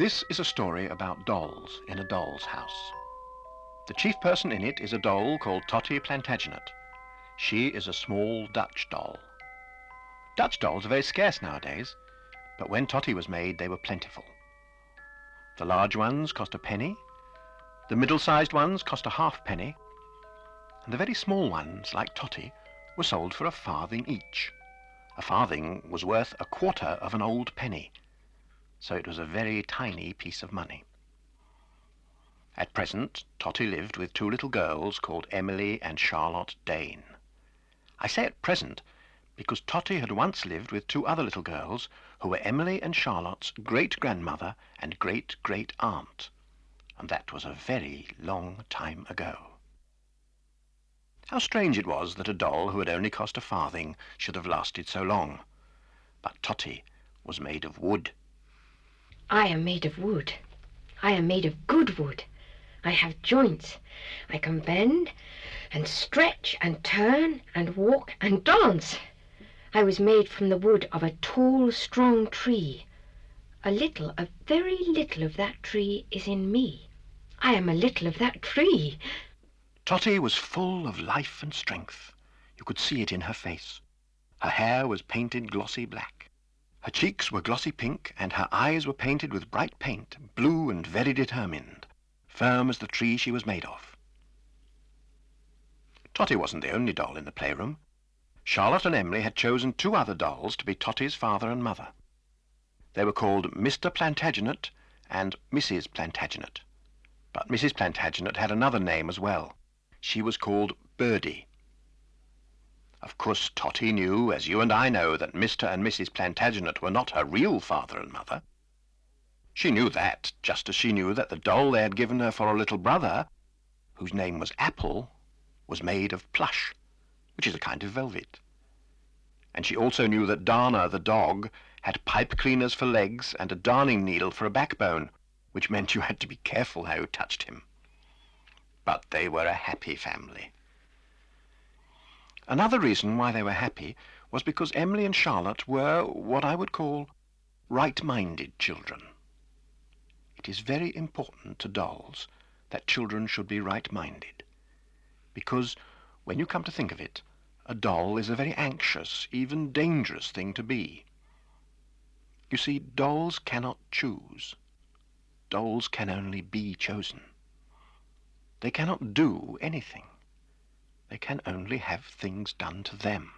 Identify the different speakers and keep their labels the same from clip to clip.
Speaker 1: This is a story about dolls in a doll's house. The chief person in it is a doll called Tottie Plantagenet. She is a small Dutch doll. Dutch dolls are very scarce nowadays, but when Tottie was made they were plentiful. The large ones cost a penny, the middle-sized ones cost a halfpenny, and the very small ones, like Tottie, were sold for a farthing each. A farthing was worth a quarter of an old penny, so it was a very tiny piece of money. At present, Tottie lived with two little girls called Emily and Charlotte Dane. I say at present because Tottie had once lived with two other little girls who were Emily and Charlotte's great-grandmother and great-great-aunt, and that was a very long time ago. How strange it was that a doll who had only cost a farthing should have lasted so long. But Tottie was made of wood.
Speaker 2: I am made of wood. I am made of good wood. I have joints. I can bend and stretch and turn and walk and dance. I was made from the wood of a tall, strong tree. A very little of that tree is in me. I am a little of that tree.
Speaker 1: Tottie was full of life and strength. You could see it in her face. Her hair was painted glossy black. Her cheeks were glossy pink, and her eyes were painted with bright paint, blue and very determined, firm as the tree she was made of. Tottie wasn't the only doll in the playroom. Charlotte and Emily had chosen two other dolls to be Tottie's father and mother. They were called Mr. Plantagenet and Mrs. Plantagenet. But Mrs. Plantagenet had another name as well. She was called Birdie. Of course, Tottie knew, as you and I know, that Mr. and Mrs. Plantagenet were not her real father and mother. She knew that, just as she knew that the doll they had given her for a little brother, whose name was Apple, was made of plush, which is a kind of velvet. And she also knew that Darner, the dog, had pipe cleaners for legs and a darning needle for a backbone, which meant you had to be careful how you touched him. But they were a happy family. Another reason why they were happy was because Emily and Charlotte were what I would call right-minded children. It is very important to dolls that children should be right-minded, because when you come to think of it, a doll is a very anxious, even dangerous thing to be. You see, dolls cannot choose. Dolls can only be chosen. They cannot do anything. They can only have things done to them.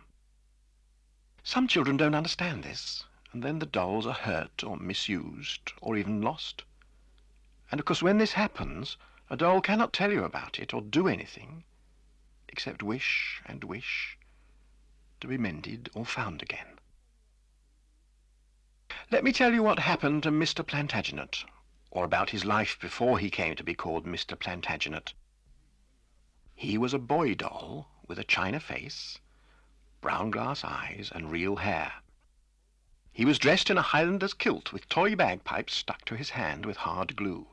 Speaker 1: Some children don't understand this, and then the dolls are hurt or misused or even lost. And of course when this happens, a doll cannot tell you about it or do anything except wish and wish to be mended or found again. Let me tell you what happened to Mr. Plantagenet, or about his life before he came to be called Mr. Plantagenet. He was a boy doll with a china face, brown glass eyes and real hair. He was dressed in a Highlander's kilt with toy bagpipes stuck to his hand with hard glue.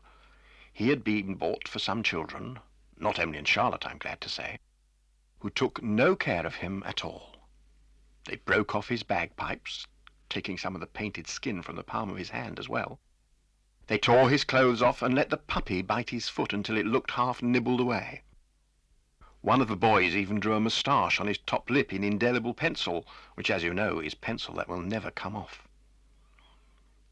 Speaker 1: He had been bought for some children, not Emily and Charlotte, I'm glad to say, who took no care of him at all. They broke off his bagpipes, taking some of the painted skin from the palm of his hand as well. They tore his clothes off and let the puppy bite his foot until it looked half nibbled away. One of the boys even drew a moustache on his top lip in indelible pencil, which, as you know, is pencil that will never come off.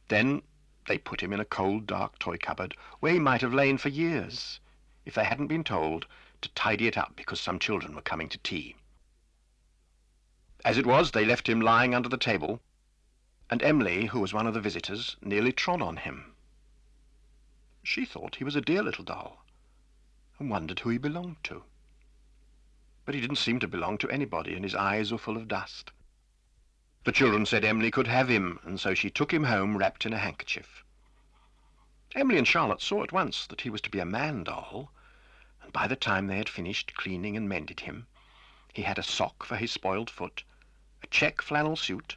Speaker 1: Then they put him in a cold, dark toy cupboard where he might have lain for years if they hadn't been told to tidy it up because some children were coming to tea. As it was, they left him lying under the table, and Emily, who was one of the visitors, nearly trod on him. She thought he was a dear little doll and wondered who he belonged to. But he didn't seem to belong to anybody, and his eyes were full of dust. The children said Emily could have him, and so she took him home wrapped in a handkerchief. Emily and Charlotte saw at once that he was to be a man doll, and by the time they had finished cleaning and mended him, he had a sock for his spoiled foot, a check flannel suit,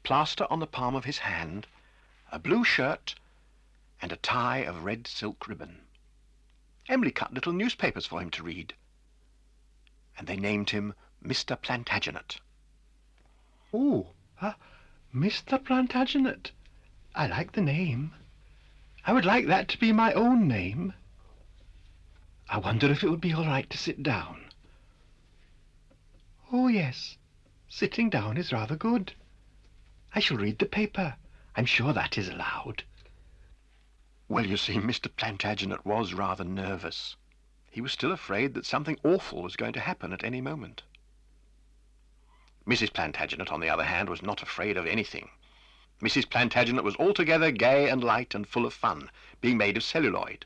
Speaker 1: plaster on the palm of his hand, a blue shirt, and a tie of red silk ribbon. Emily cut little newspapers for him to read, and they named him Mr. Plantagenet.
Speaker 3: Oh, Mr. Plantagenet. I like the name.
Speaker 1: I would like that to be my own name. I wonder if it would be all right to sit down. Oh, yes. Sitting down is rather good. I shall read the paper. I'm sure that is allowed. Well, you see, Mr. Plantagenet was rather nervous. He was still afraid that something awful was going to happen at any moment. Mrs. Plantagenet, on the other hand, was not afraid of anything. Mrs. Plantagenet was altogether gay and light and full of fun, being made of celluloid.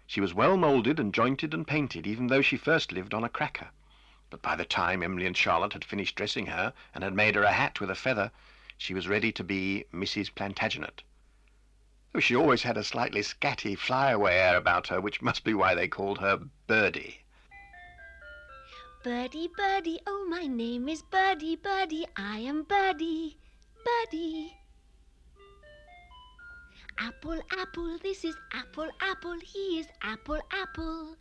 Speaker 1: She was well moulded and jointed and painted, even though she first lived on a cracker. But by the time Emily and Charlotte had finished dressing her and had made her a hat with a feather, she was ready to be Mrs. Plantagenet. Though she always had a slightly scatty, fly-away air about her, which must be why they called her Birdie.
Speaker 3: Birdie, Birdie, oh, my name is Birdie, Birdie, I am Birdie, Birdie. Apple, apple, this is Apple, apple, he is Apple, apple,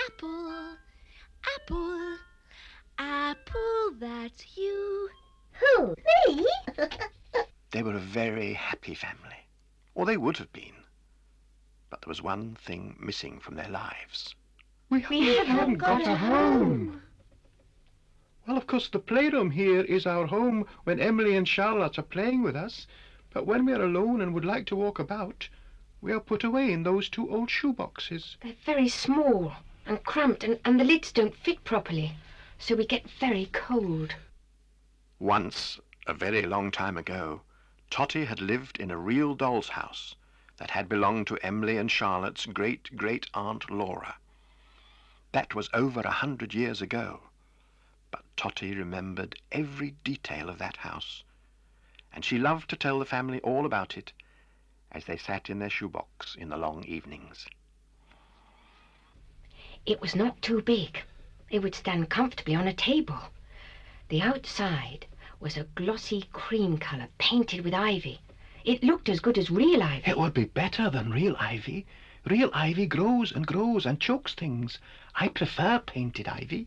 Speaker 3: apple, apple, apple, that's you.
Speaker 4: Who, me?
Speaker 1: They were a very happy family, or they would have been. But there was one thing missing from their lives.
Speaker 4: We haven't got a home.
Speaker 1: Well, of course, the playroom here is our home when Emily and Charlotte are playing with us, but when we are alone and would like to walk about, we are put away in those two old shoeboxes.
Speaker 2: They're very small and cramped, and the lids don't fit properly, so we get very cold.
Speaker 1: Once, a very long time ago, Tottie had lived in a real doll's house that had belonged to Emily and Charlotte's great-great-aunt Laura. That was over 100 years ago, but Tottie remembered every detail of that house, and she loved to tell the family all about it as they sat in their shoebox in the long evenings.
Speaker 2: It was not too big. It would stand comfortably on a table. The outside was a glossy cream colour painted with ivy. It looked as good as real ivy.
Speaker 1: It would be better than real ivy. Real ivy grows and grows and chokes things. I prefer painted ivy.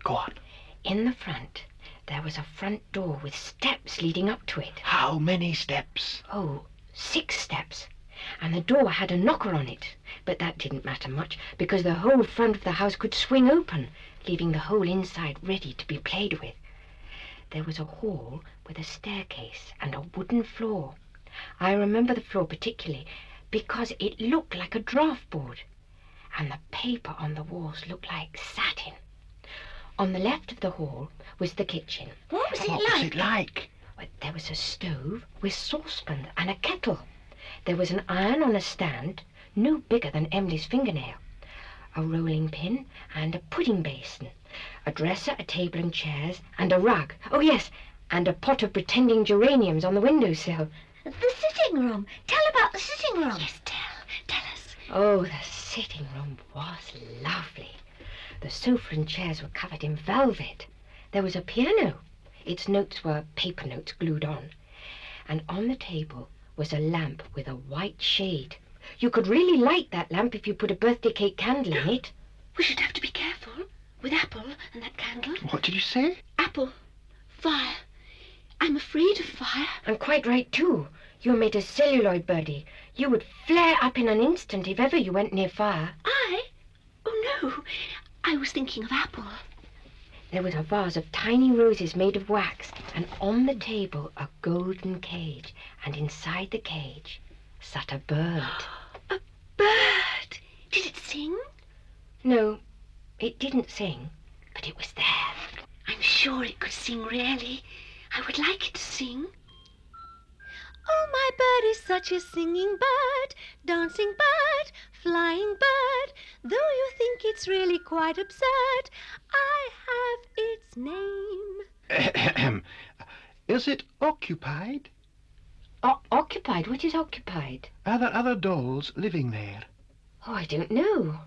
Speaker 1: Go on.
Speaker 2: In the front, there was a front door with steps leading up to it.
Speaker 1: How many steps?
Speaker 2: Oh, 6 steps. And the door had a knocker on it. But that didn't matter much, because the whole front of the house could swing open, leaving the whole inside ready to be played with. There was a hall with a staircase and a wooden floor. I remember the floor particularly because it looked like a draught board, and the paper on the walls looked like satin. On the left of the hall was the kitchen.
Speaker 4: What was it like?
Speaker 2: Well, there was a stove with saucepans and a kettle. There was an iron on a stand, no bigger than Emily's fingernail, a rolling pin and a pudding basin, a dresser, a table and chairs, and a rug. Oh, yes, and a pot of pretending geraniums on the windowsill.
Speaker 4: The sitting room. Tell about the sitting room.
Speaker 3: Yes, tell us.
Speaker 2: Oh, the sitting room was lovely. The sofa and chairs were covered in velvet. There was a piano. Its notes were paper notes glued on. And on the table was a lamp with a white shade. You could really light that lamp if you put a birthday cake candle in it.
Speaker 3: We should have to be careful with Apple and that candle.
Speaker 1: What did you say?
Speaker 3: Apple, fire. I'm afraid of fire.
Speaker 2: And quite right, too. You're made of celluloid, Birdie. You would flare up in an instant if ever you went near fire.
Speaker 3: I? Oh, no. I was thinking of Apple.
Speaker 2: There was a vase of tiny roses made of wax, and on the table a golden cage, and inside the cage sat a bird.
Speaker 3: A bird. Did it sing?
Speaker 2: No, it didn't sing, but it was there.
Speaker 3: I'm sure it could sing, really. I would like it to sing. Oh, my bird is such a singing bird, dancing bird, flying bird. Though you think it's really quite absurd, I have its name.
Speaker 1: Is it occupied?
Speaker 2: Occupied? What is occupied?
Speaker 1: Are there other dolls living there?
Speaker 2: Oh, I don't know.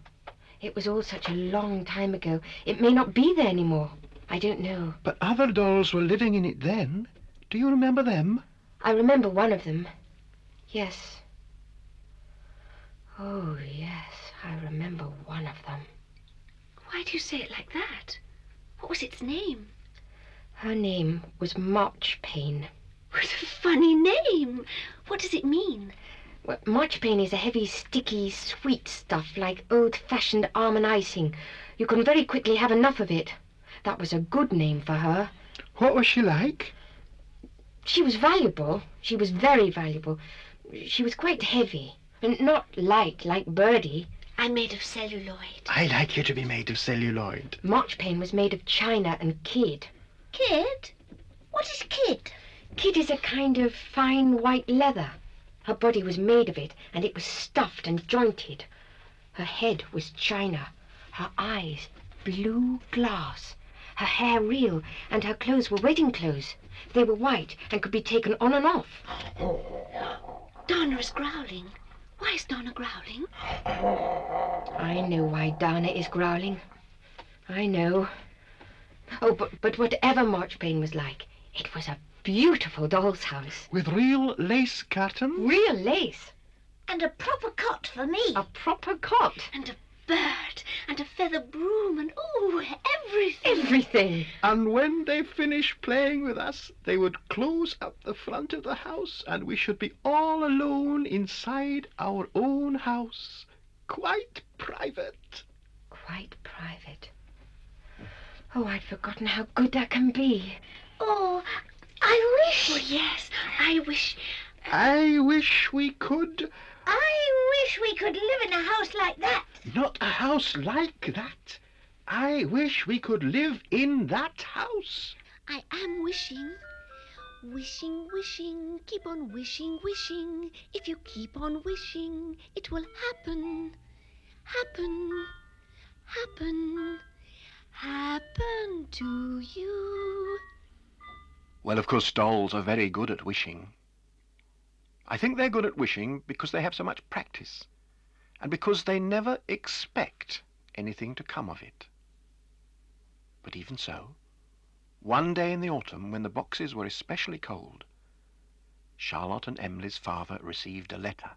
Speaker 2: It was all such a long time ago. It may not be there anymore. I don't know.
Speaker 1: But other dolls were living in it then. Do you remember them?
Speaker 2: I remember one of them. Yes. Oh, yes, I remember one of them.
Speaker 3: Why do you say it like that? What was its name?
Speaker 2: Her name was Marchpane.
Speaker 3: What a funny name. What does it mean?
Speaker 2: Well, marchpane is a heavy, sticky, sweet stuff like old-fashioned almond icing. You can very quickly have enough of it. That was a good name for her.
Speaker 5: What was she like?
Speaker 2: She was valuable. She was very valuable. She was quite heavy, and not light like Birdie.
Speaker 3: I'm made of celluloid.
Speaker 5: I like you to be made of celluloid.
Speaker 2: Marchpane was made of china and kid.
Speaker 4: Kid? What is kid?
Speaker 2: Kid is a kind of fine white leather. Her body was made of it, and it was stuffed and jointed. Her head was china, her eyes blue glass, her hair real, and her clothes were wedding clothes. They were white and could be taken on and off.
Speaker 3: Donna is growling. Why is Donna growling?
Speaker 2: I know why Donna is growling. I know. Oh, but whatever Marchpane was like, it was a beautiful doll's house.
Speaker 5: With real lace curtains?
Speaker 2: Real lace.
Speaker 4: And a proper cot for me.
Speaker 2: A proper cot.
Speaker 3: And a bird, and a feather broom, and everything.
Speaker 2: Everything.
Speaker 5: And when they finished playing with us, they would close up the front of the house, and we should be all alone inside our own house. Quite private.
Speaker 2: Quite private. Oh, I'd forgotten how good that can be.
Speaker 4: Oh, I wish.
Speaker 3: Oh, yes, I wish.
Speaker 5: I wish we could.
Speaker 4: I wish we could live in a house like that.
Speaker 5: Not a house like that. I wish we could live in that house.
Speaker 3: I am wishing. Wishing, wishing, keep on wishing, wishing. If you keep on wishing, it will happen. Happen, happen, happen to you.
Speaker 1: Well, of course, dolls are very good at wishing. I think they're good at wishing because they have so much practice, and because they never expect anything to come of it. But even so, one day in the autumn, when the boxes were especially cold, Charlotte and Emily's father received a letter.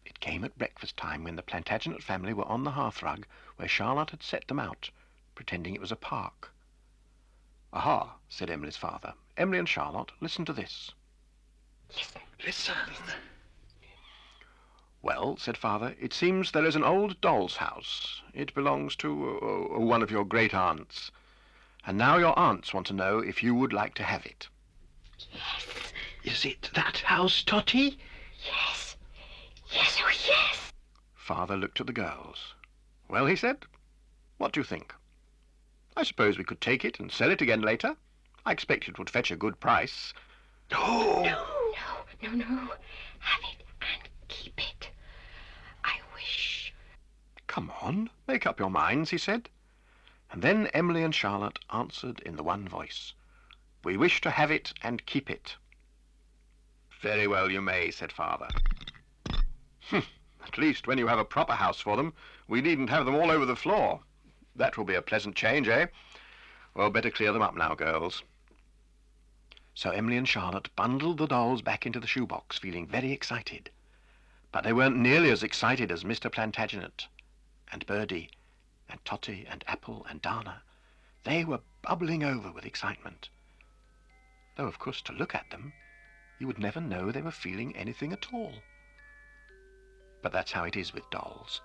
Speaker 1: It came at breakfast time when the Plantagenet family were on the hearthrug where Charlotte had set them out, pretending it was a park. "Aha," said Emily's father. "Emily and Charlotte, listen to this."
Speaker 5: Listen.
Speaker 1: "Well," said father, "it seems there is an old doll's house. It belongs to one of your great aunts. And now your aunts want to know if you would like to have it."
Speaker 3: Yes.
Speaker 5: Is it that house, Tottie?
Speaker 2: Yes. Yes, oh yes.
Speaker 1: Father looked at the girls. "Well," he said, "what do you think? I suppose we could take it and sell it again later. I expect it would fetch a good price."
Speaker 5: No.
Speaker 2: No. Have it and keep it. I wish.
Speaker 1: "Come on, make up your minds," he said. And then Emily and Charlotte answered in the one voice, "We wish to have it and keep it." "Very well, you may," said father. "At least when you have a proper house for them, we needn't have them all over the floor. That will be a pleasant change, eh? Well, better clear them up now, girls." So Emily and Charlotte bundled the dolls back into the shoebox, feeling very excited. But they weren't nearly as excited as Mr. Plantagenet and Birdie and Tottie and Apple and Dana. They were bubbling over with excitement. Though, of course, to look at them, you would never know they were feeling anything at all. But that's how it is with dolls.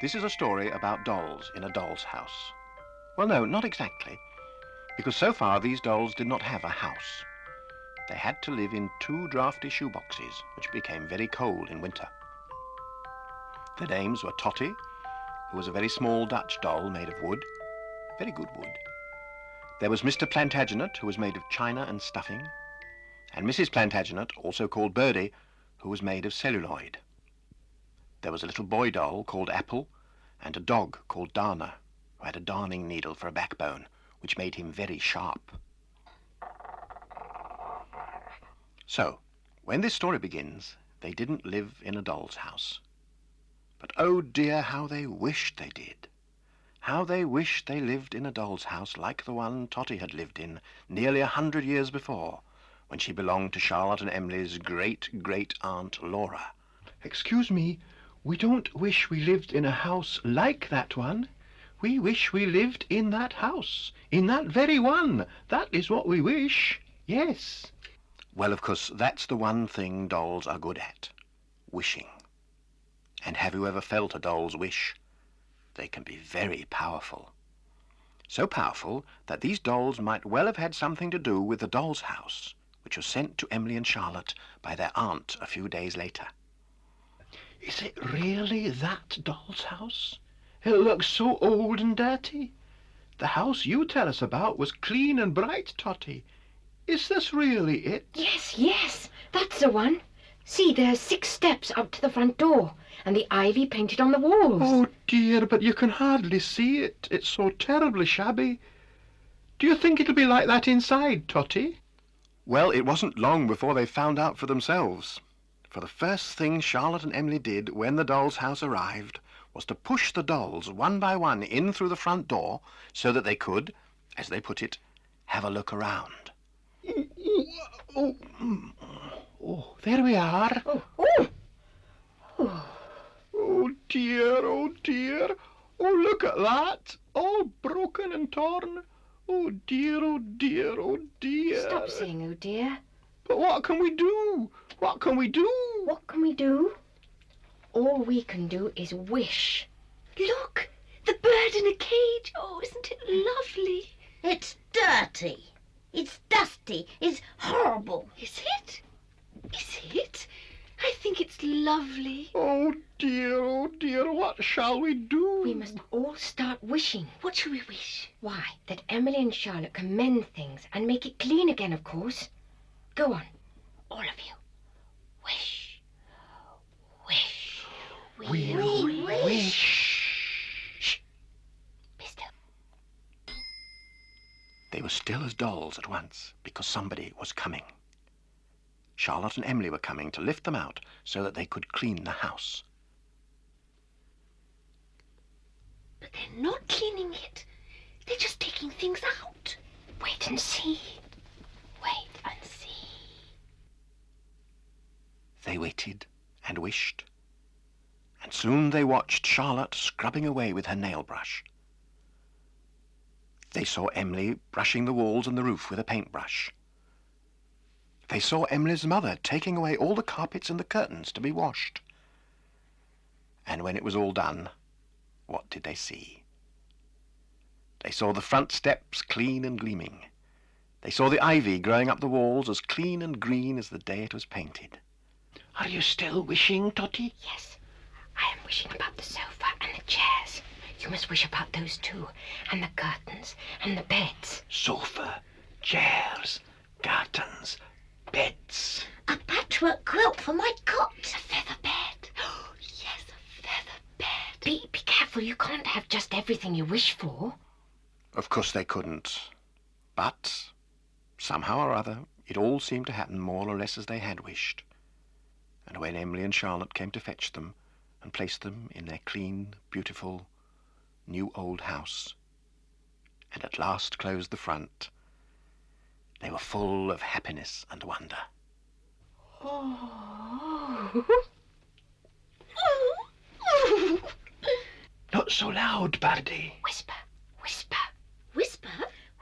Speaker 1: This is a story about dolls in a doll's house. Well, no, not exactly, because so far these dolls did not have a house. They had to live in 2 drafty shoeboxes, which became very cold in winter. Their names were Tottie, who was a very small Dutch doll made of wood, very good wood. There was Mr. Plantagenet, who was made of china and stuffing, and Mrs. Plantagenet, also called Birdie, who was made of celluloid. There was a little boy doll called Apple, and a dog called Dana, who had a darning needle for a backbone, which made him very sharp. So, When this story begins, they didn't live in a doll's house. But oh dear, how they wished they did. How they wished they lived in a doll's house like the one Tottie had lived in nearly 100 years before, when she belonged to Charlotte and Emily's great-great-aunt Laura.
Speaker 5: Excuse me, we don't wish we lived in a house like that one. We wish we lived in that house, in that very one. That is what we wish, yes.
Speaker 1: Well, of course, that's the one thing dolls are good at, wishing. And have you ever felt a doll's wish? They can be very powerful. So powerful that these dolls might well have had something to do with the doll's house, which was sent to Emily and Charlotte by their aunt a few days later.
Speaker 5: Is it really that doll's house? It looks so old and dirty. The house you tell us about was clean and bright, Tottie. Is this really it?
Speaker 2: Yes, yes, that's the one. See, there's 6 steps up to the front door, and the ivy painted on the walls.
Speaker 5: Oh dear, but you can hardly see it. It's so terribly shabby. Do you think it'll be like that inside, Tottie?
Speaker 1: Well, it wasn't long before they found out for themselves. For the first thing Charlotte and Emily did when the doll's house arrived was to push the dolls one by one in through the front door so that they could, as they put it, have a look around.
Speaker 5: Oh, there we are. Oh dear, oh dear. Oh, look at that. All broken and torn. Oh dear, oh dear, oh dear.
Speaker 2: Stop saying, oh dear.
Speaker 5: But what can we do? What can we do?
Speaker 2: What can we do? All we can do is wish.
Speaker 3: Look, the bird in a cage. Oh, isn't it lovely?
Speaker 4: It's dirty. It's dusty. It's horrible.
Speaker 3: Is it? Is it? I think it's lovely.
Speaker 5: Oh dear, what shall we do?
Speaker 2: We must all start wishing.
Speaker 3: What shall we wish?
Speaker 2: Why, that Emily and Charlotte can mend things and make it clean again, of course. Go on, all of you. Wish. Wish.
Speaker 5: We wish.
Speaker 2: Shh. Be still.
Speaker 1: They were still as dolls at once because somebody was coming. Charlotte and Emily were coming to lift them out so that they could clean the house.
Speaker 3: But they're not cleaning it. They're just taking things out.
Speaker 2: Wait and see. Wait and see.
Speaker 1: They waited and wished, and soon they watched Charlotte scrubbing away with her nail brush. They saw Emily brushing the walls and the roof with a paintbrush. They saw Emily's mother taking away all the carpets and the curtains to be washed. And when it was all done, what did they see? They saw the front steps clean and gleaming. They saw the ivy growing up the walls as clean and green as the day it was painted.
Speaker 5: Are you still wishing, Tottie?
Speaker 2: Yes, I am wishing about the sofa and the chairs. You must wish about those too, and the curtains and the beds.
Speaker 5: Sofa, chairs, curtains, beds.
Speaker 4: A patchwork quilt for my cot.
Speaker 2: A feather bed.
Speaker 3: Oh, yes, a feather bed.
Speaker 2: Be careful, you can't have just everything you wish for.
Speaker 1: Of course they couldn't, but somehow or other it all seemed to happen more or less as they had wished. And when Emily and Charlotte came to fetch them and place them in their clean, beautiful, new old house, and at last closed the front, they were full of happiness and wonder.
Speaker 2: Oh.
Speaker 5: Not so loud, Birdie.
Speaker 2: Whisper, whisper.
Speaker 3: Whisper?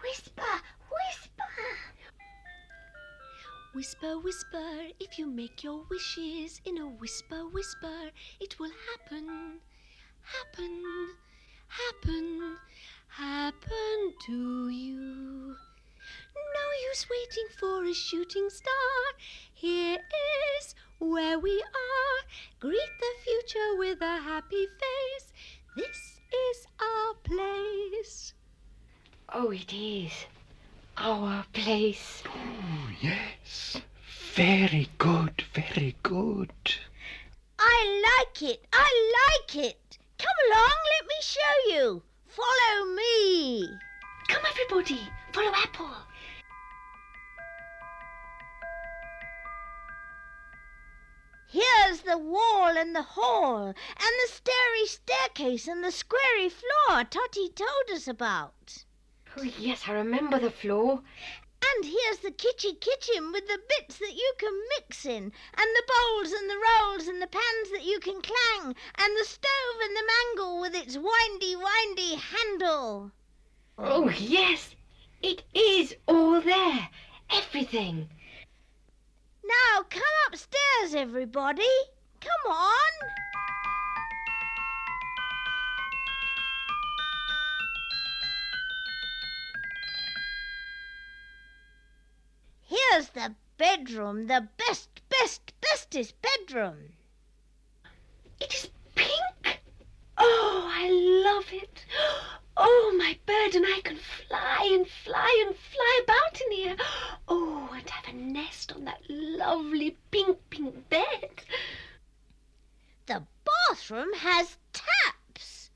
Speaker 4: Whisper, whisper.
Speaker 3: Whisper, whisper, if you make your wishes in a whisper, whisper, it will happen, happen, happen, happen to you. No use waiting for a shooting star. Here is where we are. Greet the future with a happy face. This is our place.
Speaker 2: Oh, it is. Our place.
Speaker 5: Oh, yes. Very good, very good.
Speaker 4: I like it. I like it. Come along, let me show you. Follow me.
Speaker 3: Come, everybody, follow Apple.
Speaker 4: Here's the wall and the hall, and the starry staircase and the squarey floor Tottie told us about.
Speaker 2: Oh, yes, I remember the floor.
Speaker 4: And here's the kitchen with the bits that you can mix in, and the bowls and the rolls and the pans that you can clang, and the stove and the mangle with its windy handle.
Speaker 2: Oh, yes, it is all there. Everything.
Speaker 4: Now come upstairs, everybody. Come on. Here's the bedroom, the bestest bedroom.
Speaker 3: It is pink. Oh, I love it. Oh, my bird and I can fly and fly and fly about in here. Oh, and have a nest on that lovely pink bed.
Speaker 4: The bathroom has taps.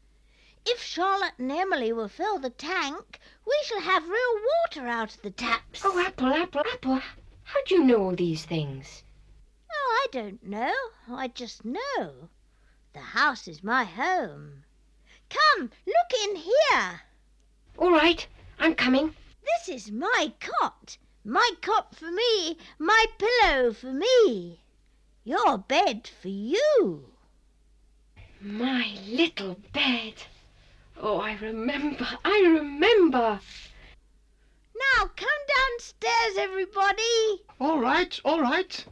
Speaker 4: If Charlotte and Emily will fill the tank, we shall have real water out of the taps.
Speaker 2: Oh, Apple. How do you know all these things?
Speaker 4: Oh, I don't know. I just know. The house is my home. Come, look in here.
Speaker 2: All right, I'm coming.
Speaker 4: This is my cot. My cot for me, my pillow for me. Your bed for you.
Speaker 2: My little bed. Oh, I remember.
Speaker 4: Now come downstairs, everybody.
Speaker 5: All right.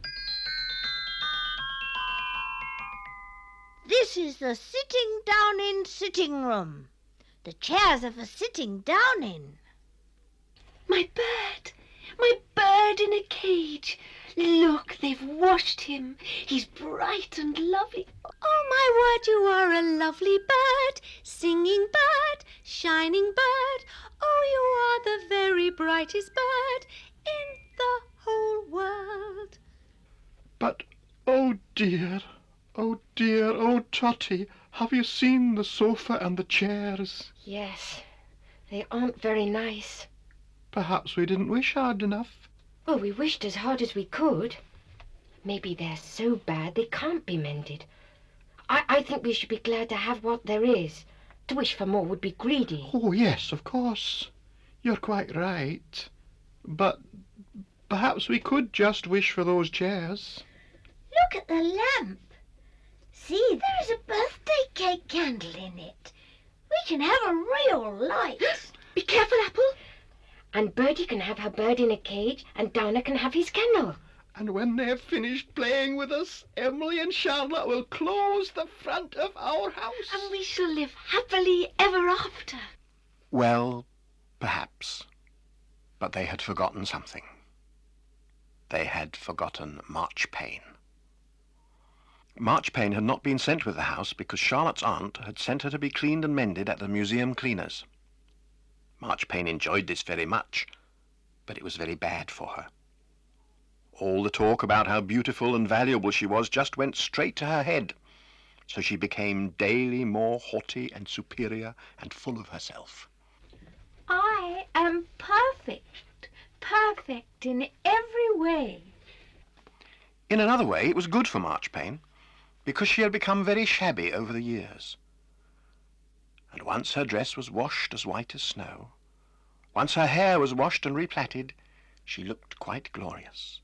Speaker 4: This is the sitting room. The chairs are for sitting down in.
Speaker 3: My bird in a cage. Look, they've washed him. He's bright and lovely. Oh, my word, you are a lovely bird, singing bird, shining bird. Oh, you are the very brightest bird in the whole world.
Speaker 5: But, oh dear, Tottie, have you seen the sofa and the chairs?
Speaker 2: Yes, they aren't very nice.
Speaker 5: Perhaps we didn't wish hard enough.
Speaker 2: Well, we wished as hard as we could. Maybe they're so bad they can't be mended. I think we should be glad to have what there is. To wish for more would be greedy.
Speaker 5: Oh, yes, of course. You're quite right. But perhaps we could just wish for those chairs.
Speaker 4: Look at the lamp. See, there is a birthday cake candle in it. We can have a real light.
Speaker 3: Be careful, Apple.
Speaker 2: And Birdie can have her bird in a cage, and Dana can have his kennel.
Speaker 5: And when they've finished playing with us, Emily and Charlotte will close the front of our house.
Speaker 3: And we shall live happily ever after.
Speaker 1: Well, perhaps. But they had forgotten something. They had forgotten Marchpane. Marchpane had not been sent with the house because Charlotte's aunt had sent her to be cleaned and mended at the museum cleaners. Marchpane enjoyed this very much, but it was very bad for her. All the talk about how beautiful and valuable she was just went straight to her head, so she became daily more haughty and superior and full of herself.
Speaker 3: I am perfect in every way.
Speaker 1: In another way, it was good for Marchpane, because she had become very shabby over the years. And once her dress was washed as white as snow, once her hair was washed and replaited, she looked quite glorious.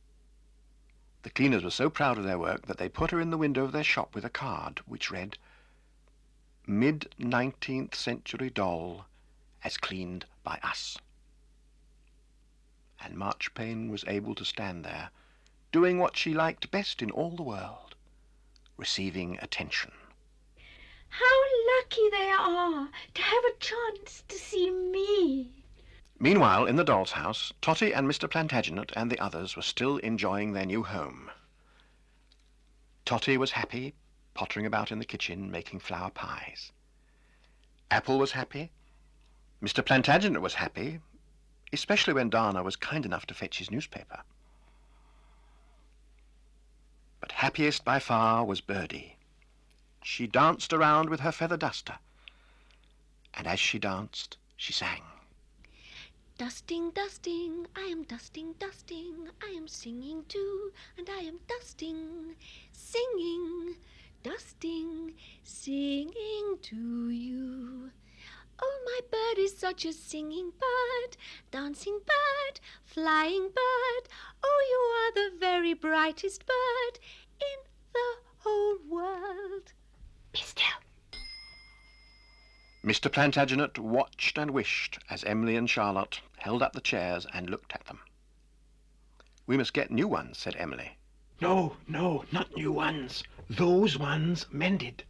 Speaker 1: The cleaners were so proud of their work that they put her in the window of their shop with a card which read, "Mid-19th century doll as cleaned by us." And Marchpane was able to stand there, doing what she liked best in all the world, receiving attention.
Speaker 3: How lucky they are to have a chance to see me.
Speaker 1: Meanwhile, in the doll's house, Tottie and Mr. Plantagenet and the others were still enjoying their new home. Tottie was happy, pottering about in the kitchen, making flour pies. Apple was happy. Mr. Plantagenet was happy, especially when Dana was kind enough to fetch his newspaper. But happiest by far was Birdie. She danced around with her feather duster, and as she danced, she sang.
Speaker 3: Dusting, dusting, I am dusting, dusting, I am singing too, and I am dusting, singing, dusting, singing to you. Oh, my bird is such a singing bird, dancing bird, flying bird. Oh, you are the very brightest bird in the whole world.
Speaker 2: Be still.
Speaker 1: Mr. Plantagenet watched and wished as Emily and Charlotte held up the chairs and looked at them. "We must get new ones," said Emily.
Speaker 5: No, no, not new ones. Those ones mended.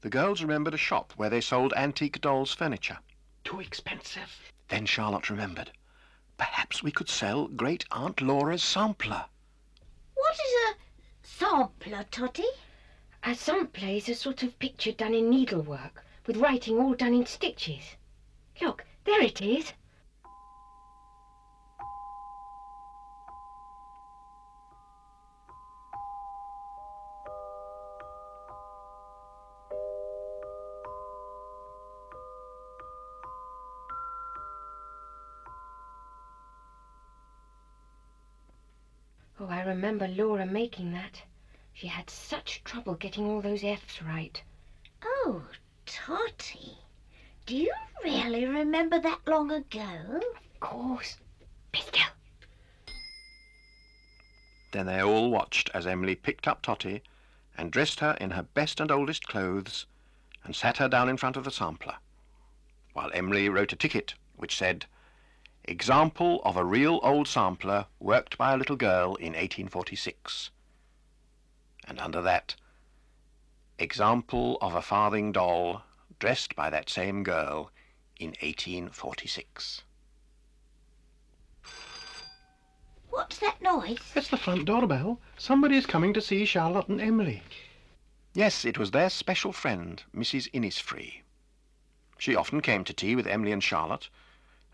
Speaker 1: The girls remembered a shop where they sold antique dolls' furniture.
Speaker 5: Too expensive.
Speaker 1: Then Charlotte remembered. Perhaps we could sell Great Aunt Laura's sampler.
Speaker 4: What is a sampler, Tottie?
Speaker 2: A sampler is a sort of picture done in needlework, with writing all done in stitches. Look, there it is. Oh, I remember Laura making that. She had such trouble getting all those F's right.
Speaker 4: Oh, Tottie, do you really remember that long ago?
Speaker 2: Of course. Be still.
Speaker 1: Then they all watched as Emily picked up Tottie and dressed her in her best and oldest clothes and sat her down in front of the sampler, while Emily wrote a ticket which said, "Example of a real old sampler worked by a little girl in 1846. And under that, "Example of a farthing doll dressed by that same girl in 1846.
Speaker 4: What's that noise?
Speaker 5: It's the front doorbell. Somebody's coming to see Charlotte and Emily.
Speaker 1: Yes, it was their special friend, Mrs. Innisfree. She often came to tea with Emily and Charlotte,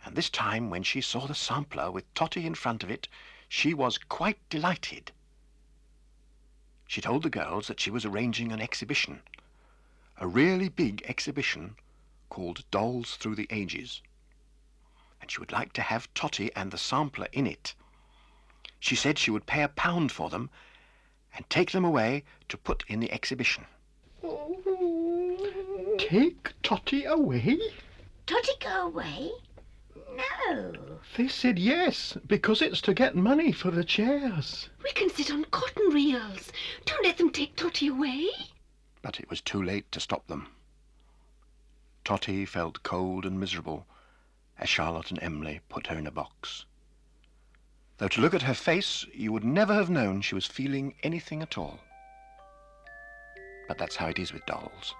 Speaker 1: and this time when she saw the sampler with Tottie in front of it, she was quite delighted. She told the girls that she was arranging an exhibition, a really big exhibition called Dolls Through the Ages, and she would like to have Tottie and the sampler in it. She said she would pay £1 for them and take them away to put in the exhibition.
Speaker 5: Take Tottie away?
Speaker 4: Tottie go away? No.
Speaker 5: They said yes, because it's to get money for the chairs.
Speaker 3: We can sit on cotton reels. Don't let them take Tottie away.
Speaker 1: But it was too late to stop them. Tottie felt cold and miserable as Charlotte and Emily put her in a box. Though to look at her face, you would never have known she was feeling anything at all. But that's how it is with dolls.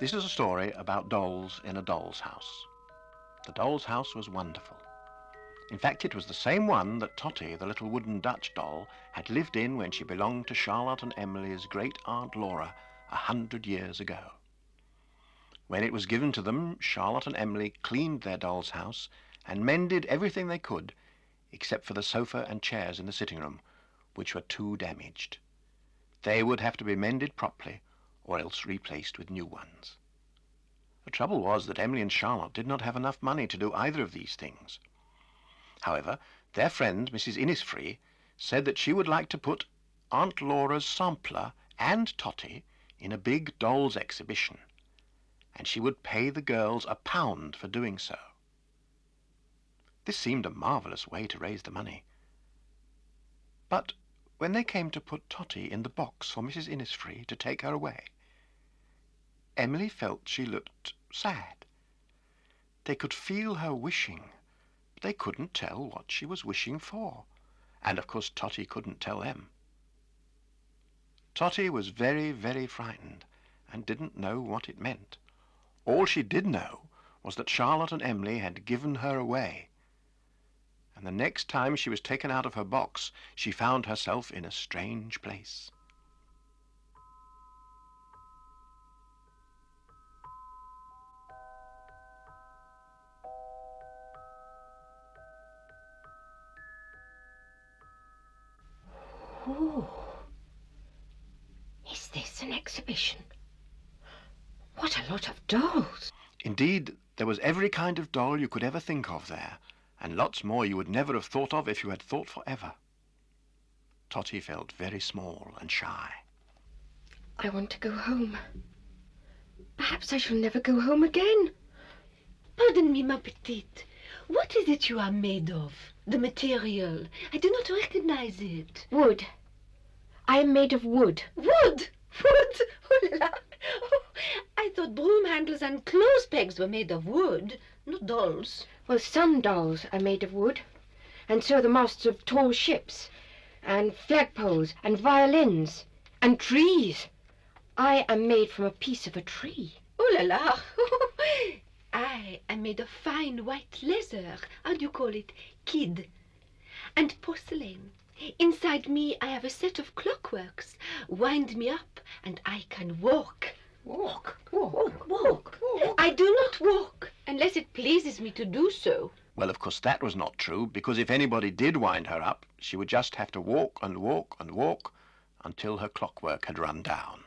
Speaker 1: This is a story about dolls in a doll's house. The doll's house was wonderful. In fact, it was the same one that Tottie, the little wooden Dutch doll, had lived in when she belonged to Charlotte and Emily's great Aunt Laura 100 years ago. When it was given to them, Charlotte and Emily cleaned their doll's house and mended everything they could, except for the sofa and chairs in the sitting room, which were too damaged. They would have to be mended properly, or else replaced with new ones. The trouble was that Emily and Charlotte did not have enough money to do either of these things. However, their friend, Mrs. Innisfree, said that she would like to put Aunt Laura's sampler and Tottie in a big dolls exhibition, and she would pay the girls £1 for doing so. This seemed a marvellous way to raise the money. But when they came to put Tottie in the box for Mrs. Innisfree to take her away, Emily felt she looked sad. They could feel her wishing, but they couldn't tell what she was wishing for, And of course Tottie couldn't tell them. Tottie was very, very frightened and didn't know what it meant. All she did know was that Charlotte and Emily had given her away. And the next time she was taken out of her box, she found herself in a strange place.
Speaker 2: Oh, is this an exhibition? What a lot of dolls!
Speaker 1: Indeed, there was every kind of doll you could ever think of there, and lots more you would never have thought of if you had thought forever. Tottie felt very small and shy.
Speaker 2: I want to go home. Perhaps I shall never go home again.
Speaker 3: Pardon me, ma petite. What is it you are made of? The material? I do not recognize it.
Speaker 2: Wood. I am made of wood.
Speaker 3: Wood! Wood! Oh la la! Oh, I thought broom handles and clothes pegs were made of wood, not dolls.
Speaker 2: Well, some dolls are made of wood, and so are the masts of tall ships, and flagpoles, and violins, and trees. I am made from a piece of a tree.
Speaker 3: Oh la la! I am made of fine white leather. How do you call it? Kid. And porcelain. Inside me I have a set of clockworks. Wind me up and I can walk.
Speaker 2: Walk.
Speaker 3: Walk. I do not walk unless it pleases me to do so.
Speaker 1: Well, of course, that was not true, because if anybody did wind her up, she would just have to walk and walk and walk until her clockwork had run down.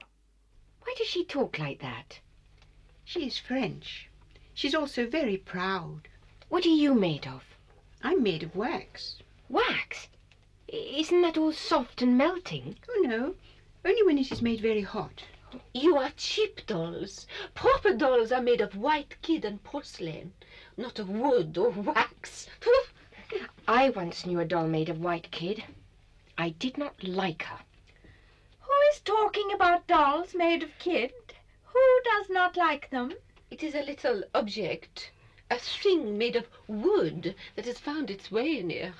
Speaker 2: Why does she talk like that?
Speaker 6: She is French. She's also very proud.
Speaker 2: What are you made of?
Speaker 6: I'm made of wax.
Speaker 2: Wax? Isn't that all soft and melting?
Speaker 6: Oh, no. Only when it is made very hot.
Speaker 3: You are cheap dolls. Proper dolls are made of white kid and porcelain, not of wood or wax.
Speaker 2: I once knew a doll made of white kid. I did not like her.
Speaker 4: Who is talking about dolls made of kid? Who does not like them?
Speaker 3: It is a little object, a thing made of wood that has found its way in here.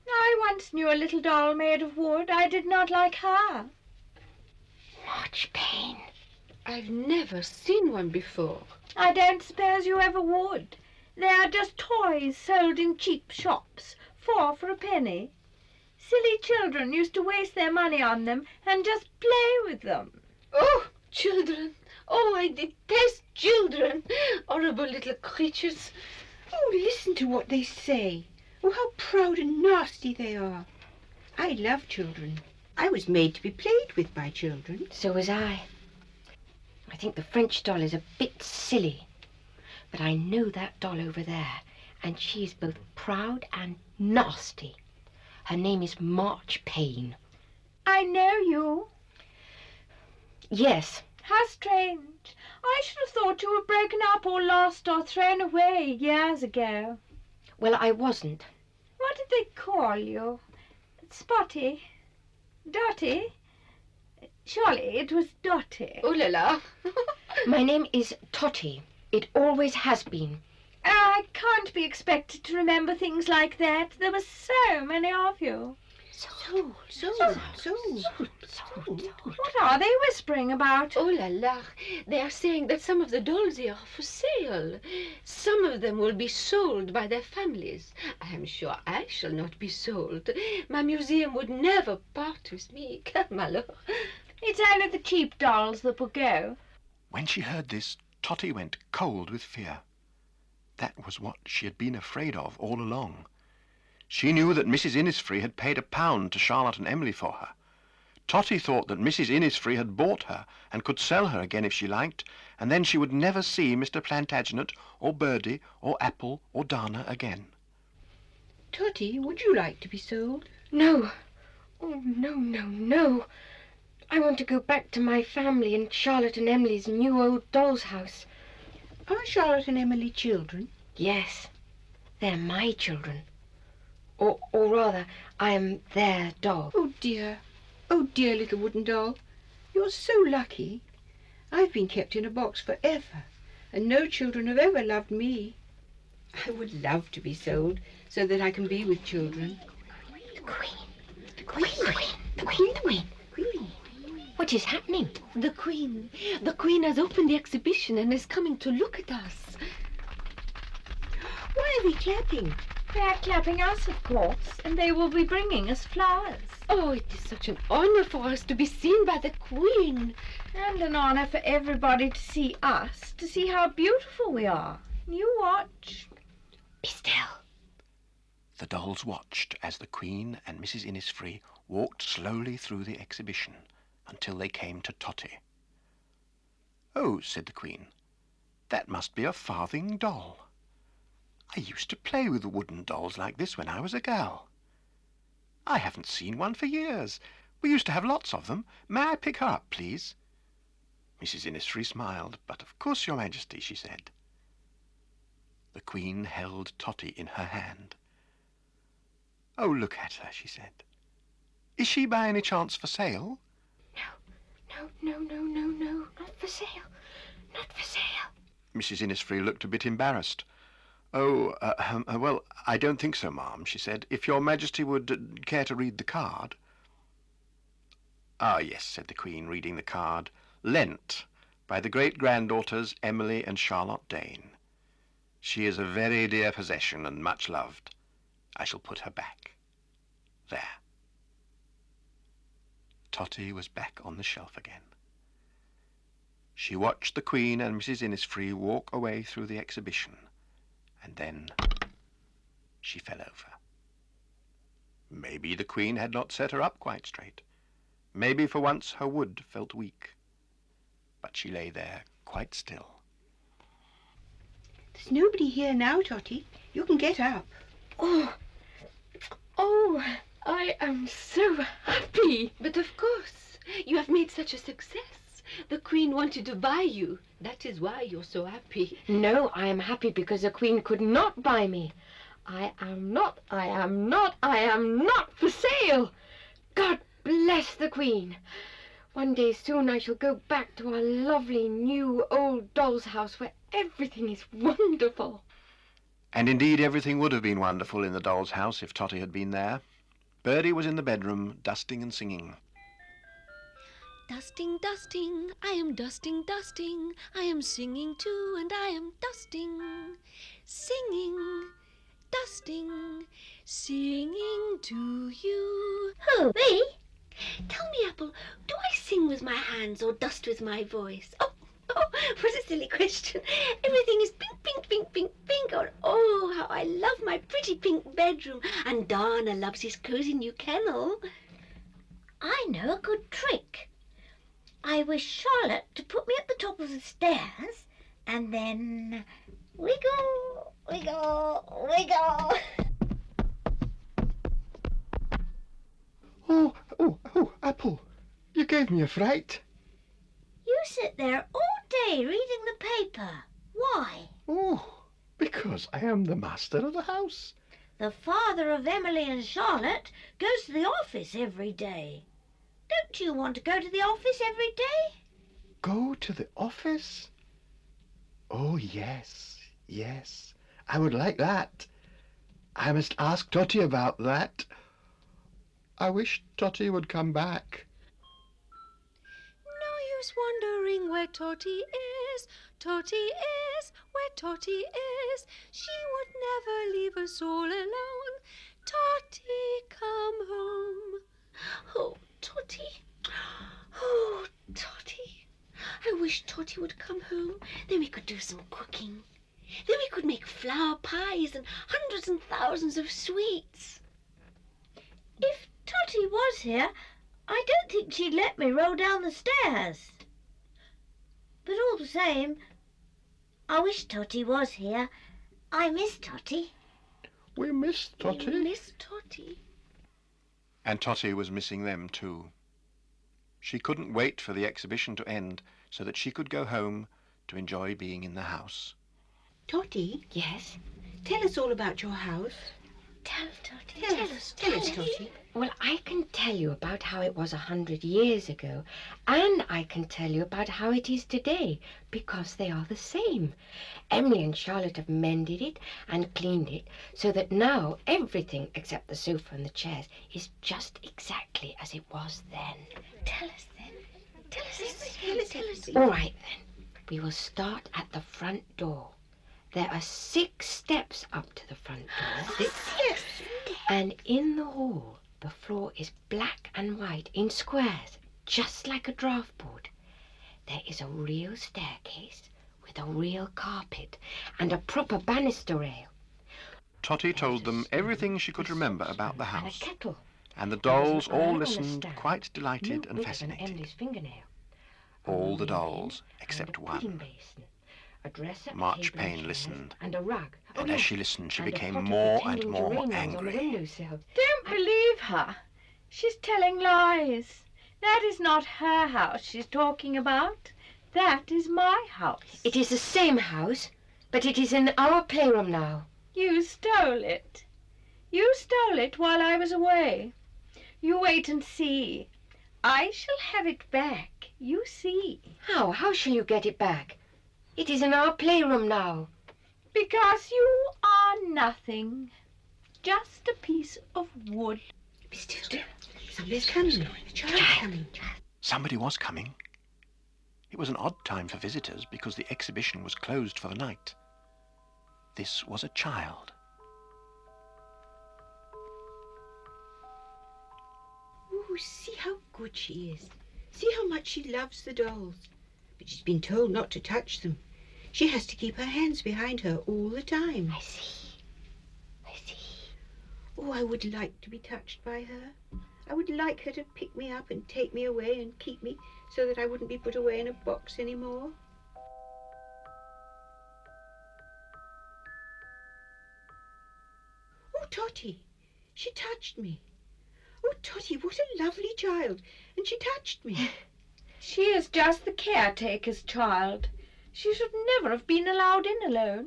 Speaker 4: I once knew a little doll made of wood. I did not like her.
Speaker 2: Much pain.
Speaker 3: I've never seen one before.
Speaker 4: I don't suppose you ever would. They are just toys sold in cheap shops, 4 for a penny. Silly children used to waste their money on them and just play with them.
Speaker 3: Oh, children! Oh, I detest children! Horrible little creatures.
Speaker 6: Oh, listen to what they say. Oh, how proud and nasty they are. I love children. I was made to be played with by children.
Speaker 2: So was I. I think the French doll is a bit silly. But I know that doll over there, and she is both proud and nasty. Her name is March Payne.
Speaker 4: I know you.
Speaker 2: Yes.
Speaker 4: How strange. I should have thought you were broken up or lost or thrown away years ago.
Speaker 2: Well, I wasn't.
Speaker 4: What did they call you? Spotty? Dotty? Surely it was Dotty.
Speaker 3: Oh la la!
Speaker 2: My name is Tottie. It always has been.
Speaker 4: I can't be expected to remember things like that. There were so many of you. What are they whispering about?
Speaker 3: Oh la la! They are saying that some of the dolls here are for sale. Some of them will be sold by their families. I am sure I shall not be sold. My museum would never part with me. Come, alors.
Speaker 4: It's only the cheap dolls that will go.
Speaker 1: When she heard this, Tottie went cold with fear. That was what she had been afraid of all along. She knew that Mrs. Innisfree had paid £1 to Charlotte and Emily for her. Tottie thought that Mrs. Innisfree had bought her and could sell her again if she liked, and then she would never see Mr. Plantagenet or Birdie or Apple or Dana again.
Speaker 6: Tottie, would you like to be sold?
Speaker 2: No. Oh, no, no, no. I want to go back to my family in Charlotte and Emily's new old doll's house.
Speaker 6: Are Charlotte and Emily children?
Speaker 2: Yes, they're my children. Or rather, I am their doll.
Speaker 6: Oh, dear little wooden doll. You're so lucky. I've been kept in a box forever, and no children have ever loved me. I would love to be sold so that I can be with children.
Speaker 2: The Queen. What is happening?
Speaker 3: The Queen. The Queen has opened the exhibition and is coming to look at us.
Speaker 6: Why are they clapping?
Speaker 2: They are clapping us, of course, and they will be bringing us flowers.
Speaker 3: Oh, it is such an honor for us to be seen by the Queen.
Speaker 2: And an honor for everybody to see us, to see how beautiful we are. You watch.
Speaker 3: Be still.
Speaker 1: The dolls watched as the Queen and Mrs. Innisfree walked slowly through the exhibition until they came to Tottie. "Oh," said the Queen, "that must be a farthing doll. I used to play with wooden dolls like this when I was a girl. I haven't seen one for years. We used to have lots of them. May I pick her up, please?" Mrs. Innisfree smiled. "But of course, Your Majesty," she said. The Queen held Tottie in her hand. "Oh, look at her," she said. "Is she by any chance for sale?"
Speaker 2: No, not for sale. Not for sale.
Speaker 1: Mrs. Innisfree looked a bit embarrassed. "Oh, well, I don't think so, ma'am," she said. "If Your Majesty would care to read the card." "Ah, yes," said the Queen, reading the card. "Lent, by the great-granddaughters Emily and Charlotte Dane. She is a very dear possession and much loved. I shall put her back. There." Tottie was back on the shelf again. She watched the Queen and Mrs. Innisfree walk away through the exhibition, and then she fell over. Maybe the Queen had not set her up quite straight. Maybe for once her wood felt weak. But she lay there quite still.
Speaker 6: There's nobody here now, Tottie. You can get up.
Speaker 2: Oh, I am so happy.
Speaker 3: But of course, you have made such a success. The Queen wanted to buy you. That is why you're so happy.
Speaker 2: No, I am happy because the Queen could not buy me. I am not for sale. God bless the Queen. One day soon I shall go back to our lovely new old doll's house where everything is wonderful.
Speaker 1: And indeed everything would have been wonderful in the doll's house if Tottie had been there. Birdie was in the bedroom, dusting and singing.
Speaker 3: Dusting, dusting, I am dusting, dusting. I am singing too, and I am dusting. Singing, dusting, singing to you.
Speaker 4: Who, me?
Speaker 3: Tell me, Apple, do I sing with my hands or dust with my voice? Oh, what a silly question. Everything is pink, pink, pink, pink, pink. Oh, how I love my pretty pink bedroom. And Dana loves his cosy new kennel.
Speaker 4: I know a good trick. I wish Charlotte to put me at the top of the stairs, and then wiggle, wiggle, wiggle.
Speaker 5: Oh, Apple, you gave me a fright.
Speaker 4: You sit there all day reading the paper. Why?
Speaker 5: Oh, because I am the master of the house.
Speaker 4: The father of Emily and Charlotte goes to the office every day. Don't you want to go to the office every day?
Speaker 5: Go to the office? Oh, yes, I would like that. I must ask Tottie about that. I wish Tottie would come back.
Speaker 3: No use wondering where Tottie is. Tottie is where Tottie is. She would never leave us all alone. Tottie, come home. Oh, Tottie. Oh, Tottie. I wish Tottie would come home. Then we could do some cooking. Then we could make flower pies and hundreds and thousands of sweets.
Speaker 4: If Tottie was here, I don't think she'd let me roll down the stairs. But all the same, I wish Tottie was here. I miss Tottie.
Speaker 5: We miss Tottie.
Speaker 3: We miss Tottie.
Speaker 1: And Tottie was missing them too. She couldn't wait for the exhibition to end so that she could go home to enjoy being in the house.
Speaker 6: Tottie,
Speaker 2: Yes?
Speaker 6: tell us all about your house.
Speaker 3: Tell, Tottie.
Speaker 6: Tell us, Tottie.
Speaker 2: Well, I can tell you about how it was 100 years ago, and I can tell you about how it is today, because they are the same. Emily and Charlotte have mended it and cleaned it so that now everything except the sofa and the chairs is just exactly as it was then.
Speaker 3: Tell us then. Tell us.
Speaker 2: All right, then. We will start at the front door. There are 6 steps up to the front door.
Speaker 6: 6 steps.
Speaker 2: And in the hall, the floor is black and white in squares, just like a draft board. There is a real staircase with a real carpet and a proper banister rail.
Speaker 1: Tottie told them everything she could remember about the
Speaker 2: And a
Speaker 1: house,
Speaker 2: kettle.
Speaker 1: and the
Speaker 2: There was
Speaker 1: dolls
Speaker 2: an urn
Speaker 1: all
Speaker 2: on a
Speaker 1: listened,
Speaker 2: stand,
Speaker 1: quite delighted
Speaker 2: no
Speaker 1: and
Speaker 2: bigger than
Speaker 1: fascinated.
Speaker 2: Emily's fingernail.
Speaker 1: All the
Speaker 2: A
Speaker 1: dolls,
Speaker 2: and
Speaker 1: except
Speaker 2: a pudding
Speaker 1: one.
Speaker 2: basin, a dresser, a
Speaker 1: Marchpane
Speaker 2: table and chairs,
Speaker 1: listened,
Speaker 2: and a rug.
Speaker 1: and as she listened, she
Speaker 2: and a
Speaker 1: became
Speaker 2: pot of
Speaker 1: more and
Speaker 2: pretending
Speaker 1: more
Speaker 2: geraniums on the
Speaker 1: angry.
Speaker 2: windowsill.
Speaker 7: Don't believe her. She's telling lies. That is not her house she's talking about. That is my house.
Speaker 2: It is the same house, but it is in our playroom now.
Speaker 7: You stole it. You stole it while I was away. You wait and see. I shall have it back. You see.
Speaker 2: How? How shall you get it back? It is in our playroom now.
Speaker 7: Because you are nothing. Just a piece of wood.
Speaker 6: Be still. Somebody's coming. The child's coming.
Speaker 1: Somebody was coming. It was an odd time for visitors because the exhibition was closed for the night. This was a child.
Speaker 6: Oh, see how good she is. See how much she loves the dolls. But she's been told not to touch them. She has to keep her hands behind her all the time.
Speaker 2: I see.
Speaker 6: Oh, I would like to be touched by her. I would like her to pick me up and take me away and keep me so that I wouldn't be put away in a box anymore. Oh, Tottie, she touched me. Oh, Tottie, what a lovely child. And she touched me.
Speaker 7: She is just the caretaker's child. She should never have been allowed in alone.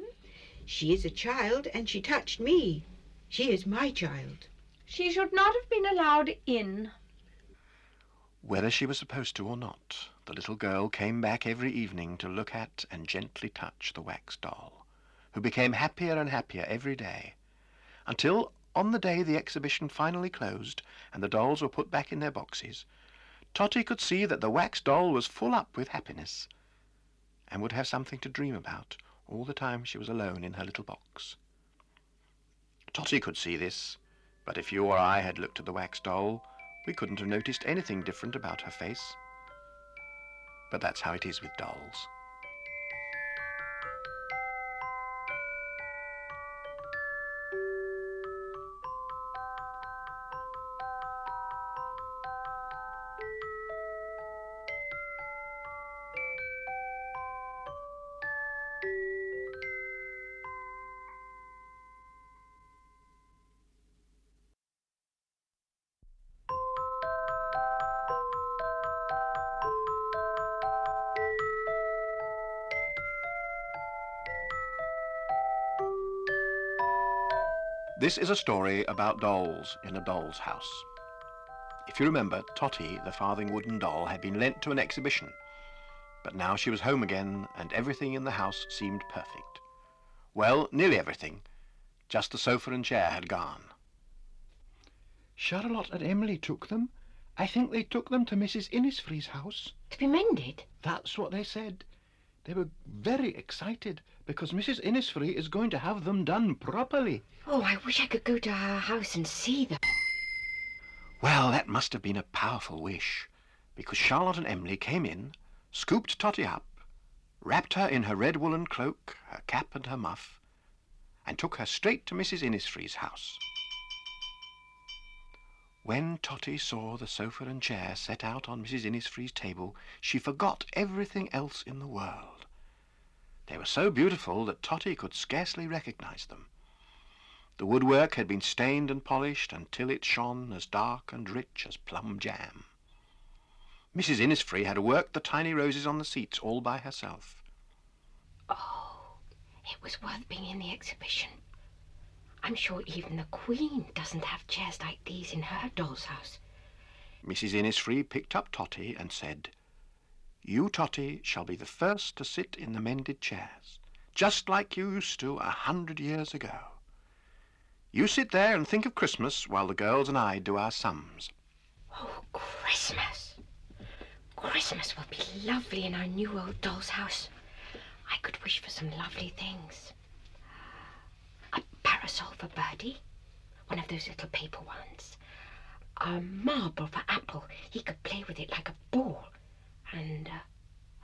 Speaker 6: She is a child and she touched me. She is my child.
Speaker 7: She should not have been allowed in.
Speaker 1: Whether she was supposed to or not, the little girl came back every evening to look at and gently touch the wax doll, who became happier and happier every day, until on the day the exhibition finally closed and the dolls were put back in their boxes, Tottie could see that the wax doll was full up with happiness and would have something to dream about all the time she was alone in her little box. Tottie could see this, but if you or I had looked at the wax doll, we couldn't have noticed anything different about her face. But that's how it is with dolls. This is a story about dolls in a doll's house. If you remember, Tottie, the farthing wooden doll, had been lent to an exhibition, but now she was home again and everything in the house seemed perfect. Well, nearly everything. Just the sofa and chair had gone.
Speaker 5: Charlotte and Emily took them. I think they took them to Mrs. Innisfree's house.
Speaker 2: To be mended?
Speaker 5: That's what they said. They were very excited because Mrs. Innisfree is going to have them done properly.
Speaker 2: Oh, I wish I could go to her house and see them.
Speaker 1: Well, that must have been a powerful wish, because Charlotte and Emily came in, scooped Tottie up, wrapped her in her red woolen cloak, her cap and her muff, and took her straight to Mrs. Innisfree's house. When Tottie saw the sofa and chair set out on Mrs. Innisfree's table, she forgot everything else in the world. They were so beautiful that Tottie could scarcely recognize them. The woodwork had been stained and polished until it shone as dark and rich as plum jam. Mrs. Innisfree had worked the tiny roses on the seats all by herself.
Speaker 2: Oh, it was worth being in the exhibition. I'm sure even the Queen doesn't have chairs like these in her doll's house.
Speaker 1: Mrs. Innisfree picked up Tottie and said, "You, Tottie, shall be the first to sit in the mended chairs, just like you used to 100 years ago. You sit there and think of Christmas while the girls and I do our sums."
Speaker 2: Oh, Christmas! Christmas will be lovely in our new old doll's house. I could wish for some lovely things. A parasol for Birdie, one of those little paper ones. A marble for Apple, he could play with it like a ball. And,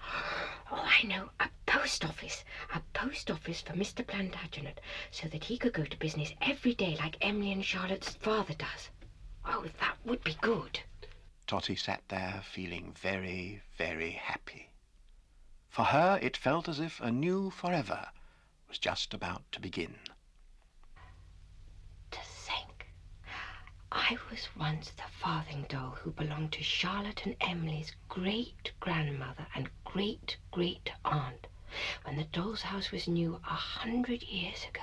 Speaker 2: oh, I know, a post office for Mr. Plantagenet, so that he could go to business every day like Emily and Charlotte's father does. Oh, that would be good.
Speaker 1: Tottie sat there feeling very, very happy. For her, it felt as if a new forever was just about to begin.
Speaker 2: To think, I was once the farthing doll who belonged to Charlotte and Emily's great-grandmother and great-great-aunt when the doll's house was new 100 years ago.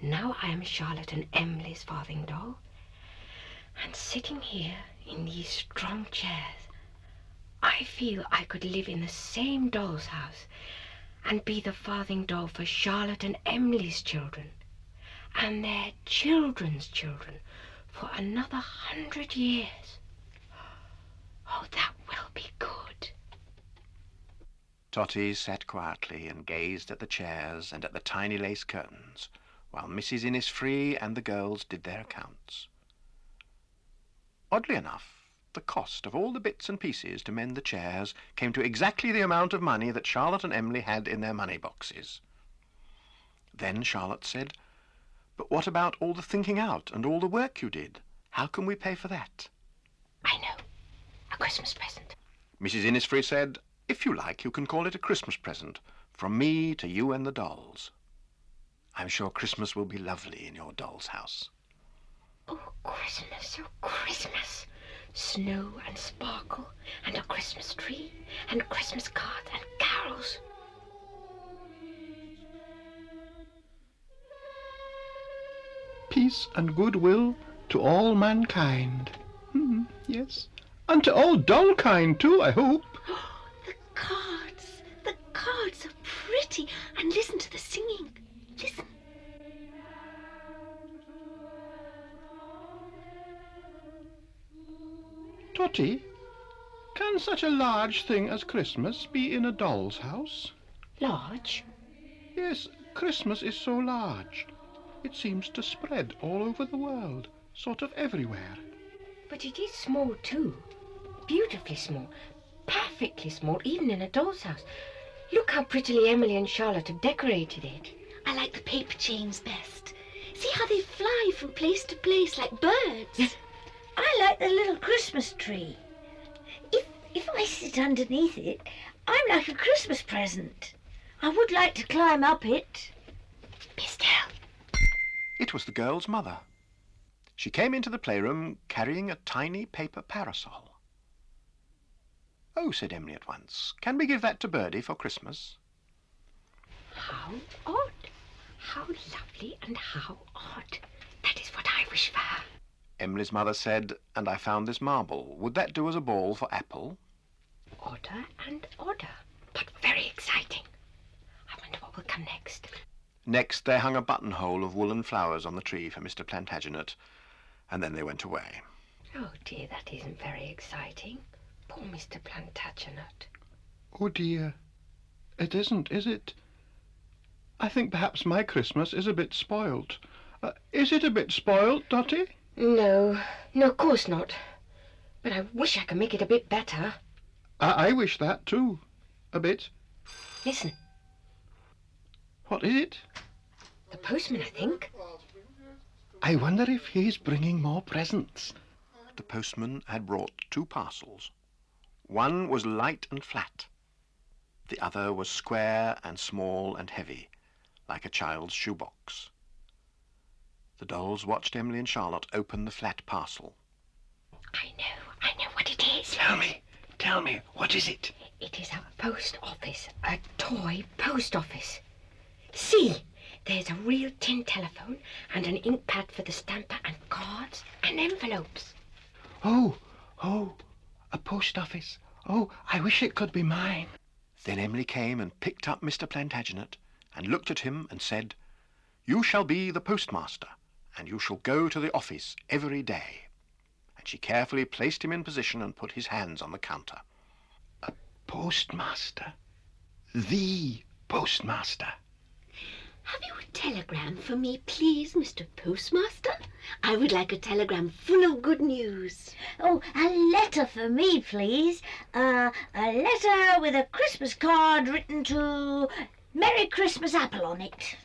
Speaker 2: Now I am Charlotte and Emily's farthing doll, and sitting here in these strong chairs, I feel I could live in the same doll's house and be the farthing doll for Charlotte and Emily's children and their children's children for another 100 years. Oh, that will be good.
Speaker 1: Tottie sat quietly and gazed at the chairs and at the tiny lace curtains while Mrs. Innisfree and the girls did their accounts. Oddly enough, the cost of all the bits and pieces to mend the chairs came to exactly the amount of money that Charlotte and Emily had in their money boxes. Then Charlotte said, "But what about all the thinking out and all the work you did? How can we pay for that?"
Speaker 2: I know. A Christmas present.
Speaker 1: Mrs. Innisfree said, "If you like, you can call it a Christmas present from me to you and the dolls. I'm sure Christmas will be lovely in your doll's house."
Speaker 2: Oh, Christmas, oh, Christmas. Snow and sparkle and a Christmas tree and Christmas cards and carols.
Speaker 5: Peace and goodwill to all mankind. Yes. And to all doll kind too, I hope.
Speaker 3: The cards are pretty. And listen to the singing. Listen.
Speaker 5: Tottie, can such a large thing as Christmas be in a doll's house?
Speaker 2: Large?
Speaker 5: Yes, Christmas is so large. It seems to spread all over the world, sort of everywhere.
Speaker 2: But it is small too. Beautifully small. Perfectly small, even in a doll's house. Look how prettily Emily and Charlotte have decorated it.
Speaker 3: I like the paper chains best. See how they fly from place to place like birds.
Speaker 4: I like the little Christmas tree. If I sit underneath it, I'm like a Christmas present. I would like to climb up it.
Speaker 2: Be still.
Speaker 1: It was the girl's mother. She came into the playroom carrying a tiny paper parasol. "Oh," said Emily at once, "can we give that to Birdie for Christmas?"
Speaker 2: How odd. How lovely and how odd. That is what I wish for her.
Speaker 1: Emily's mother said, "And I found this marble. Would that do as a ball for Apple?"
Speaker 2: Odder and odder, but very exciting. I wonder what will come next.
Speaker 1: Next, they hung a buttonhole of woolen flowers on the tree for Mr. Plantagenet, and then they went away.
Speaker 2: Oh dear, that isn't very exciting. Poor Mr. Plantagenet.
Speaker 5: Oh dear, it isn't, is it? I think perhaps my Christmas is a bit spoilt. Is it a bit spoilt, Tottie?
Speaker 2: No, of course not. But I wish I could make it a bit better.
Speaker 5: I wish that too. A bit.
Speaker 2: Listen,
Speaker 5: What is it?
Speaker 2: the postman, I think.
Speaker 5: I wonder if he's bringing more presents.
Speaker 1: The postman had brought 2 parcels. One was light and flat. The other was square and small and heavy, like a child's shoebox. The dolls watched Emily and Charlotte open the flat parcel.
Speaker 2: I know what it is.
Speaker 5: Tell me, what is it?
Speaker 2: It is a post office, a toy post office. See, There's a real tin telephone and an ink pad for the stamper and cards and envelopes.
Speaker 5: Oh, a post office. Oh, I wish it could be mine.
Speaker 1: Then Emily came and picked up Mr. Plantagenet and looked at him and said, "You shall be the postmaster, and you shall go to the office every day." And she carefully placed him in position and put his hands on the counter.
Speaker 5: A postmaster. The postmaster.
Speaker 3: Have you a telegram for me, please, Mr. Postmaster? I would like a telegram full of good news.
Speaker 4: Oh, a letter for me, please. A letter with a Christmas card written to Merry Christmas Apple on it.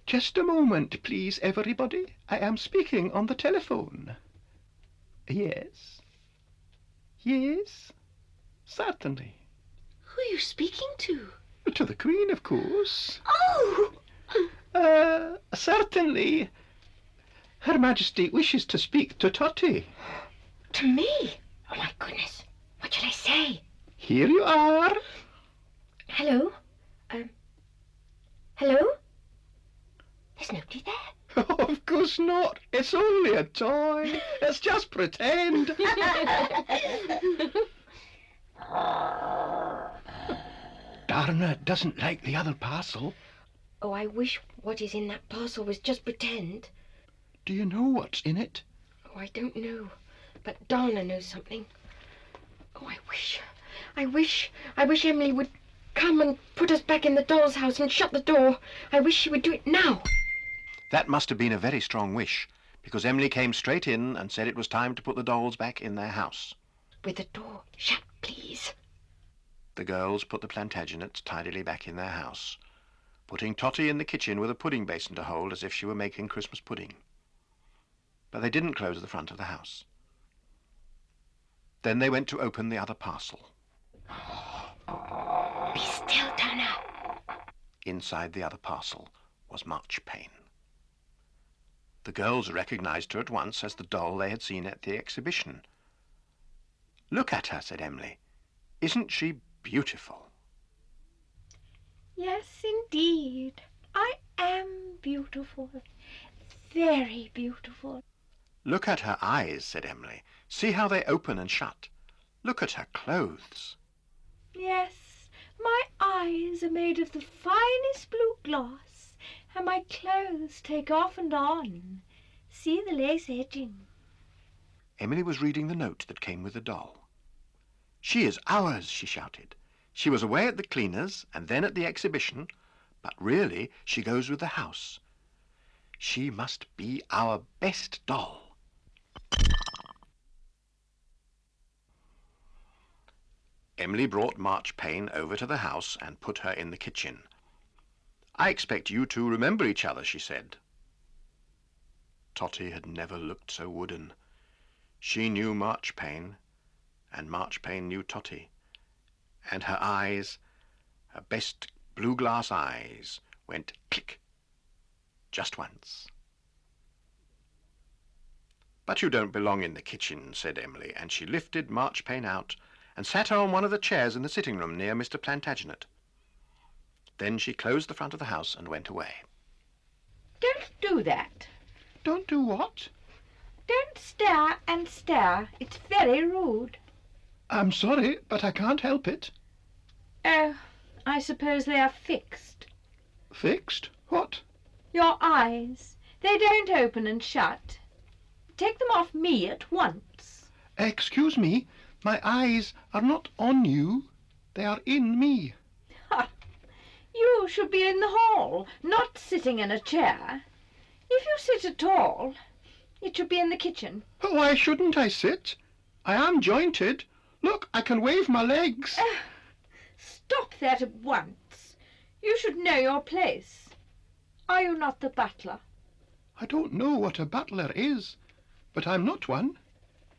Speaker 5: Just a moment, please, everybody. I am speaking on the telephone. Yes. Yes, certainly.
Speaker 3: Who are you speaking to?
Speaker 5: To the Queen, of course.
Speaker 3: Oh!
Speaker 5: Certainly. Her Majesty wishes to speak to Tottie.
Speaker 2: To me? Oh, my goodness. What shall I say?
Speaker 5: Here you are.
Speaker 2: Hello? Hello? There's nobody there.
Speaker 5: Of course not. It's only a toy. Let's just pretend. Darna doesn't like the other parcel.
Speaker 2: Oh, I wish what is in that parcel was just pretend.
Speaker 5: Do you know what's in it?
Speaker 2: Oh, I don't know. But Dana knows something. Oh, I wish Emily would come and put us back in the doll's house and shut the door. I wish she would do it now.
Speaker 1: That must have been a very strong wish, because Emily came straight in and said it was time to put the dolls back in their house.
Speaker 2: With the door shut, please.
Speaker 1: The girls put the Plantagenets tidily back in their house, putting Tottie in the kitchen with a pudding basin to hold as if she were making Christmas pudding. But they didn't close the front of the house. Then they went to open the other parcel.
Speaker 2: Be still, Dana.
Speaker 1: Inside the other parcel was Marchpane. The girls recognized her at once as the doll they had seen at the exhibition. "Look at her," said Emily. "Isn't she beautiful?"
Speaker 7: Yes, indeed. I am beautiful. Very beautiful.
Speaker 1: "Look at her eyes," said Emily. "See how they open and shut. Look at her clothes."
Speaker 7: Yes, my eyes are made of the finest blue glass, and my clothes take off and on. See the lace edging.
Speaker 1: Emily was reading the note that came with the doll. "She is ours," she shouted. "She was away at the cleaner's and then at the exhibition, but really she goes with the house. She must be our best doll." Emily brought Marchpane over to the house and put her in the kitchen. "I expect you two remember each other," she said. Tottie had never looked so wooden. She knew Marchpane, and Marchpane knew Tottie, and her eyes, her best blue glass eyes, went click, just once. "But you don't belong in the kitchen," said Emily, and she lifted Marchpane out and sat her on one of the chairs in the sitting room near Mr. Plantagenet. Then she closed the front of the house and went away.
Speaker 7: Don't do that.
Speaker 5: Don't do what?
Speaker 7: Don't stare and stare. It's very rude.
Speaker 5: I'm sorry, but I can't help it.
Speaker 7: Oh, I suppose they are fixed.
Speaker 5: Fixed? What?
Speaker 7: Your eyes. They don't open and shut. Take them off me at once.
Speaker 5: Excuse me, my eyes are not on you. They are in me.
Speaker 7: Ha! You should be in the hall, not sitting in a chair. If you sit at all, it should be in the kitchen.
Speaker 5: Why shouldn't I sit? I am jointed. Look, I can wave my legs.
Speaker 7: Stop that at once. You should know your place. Are you not the butler?
Speaker 5: I don't know what a butler is, but I'm not one.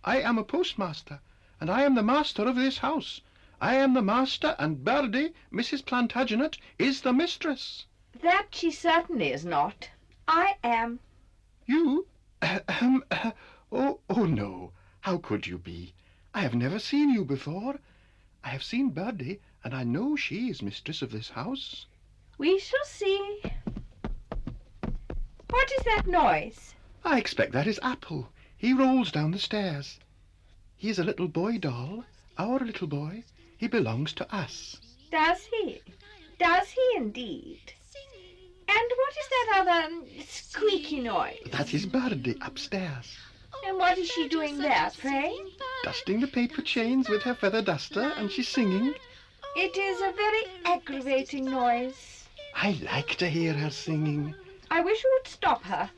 Speaker 5: I am a postmaster, and I am the master of this house. I am the master, and Birdie, Mrs. Plantagenet, is the mistress.
Speaker 7: That she certainly is not. I am.
Speaker 5: You? Oh, no. How could you be? I have never seen you before. I have seen Birdie, and I know she is mistress of this house.
Speaker 7: We shall see. What is that noise?
Speaker 5: I expect that is Apple. He rolls down the stairs. He is a little boy doll, our little boy. He belongs to us.
Speaker 7: Does he? Does he indeed? And what is that other squeaky noise?
Speaker 5: That is Birdie upstairs,
Speaker 7: And what is she doing there, pray?
Speaker 5: dusting the paper chains with her feather duster, and she's singing.
Speaker 7: It is a very aggravating noise.
Speaker 5: I like to hear her singing.
Speaker 7: I wish you would stop her.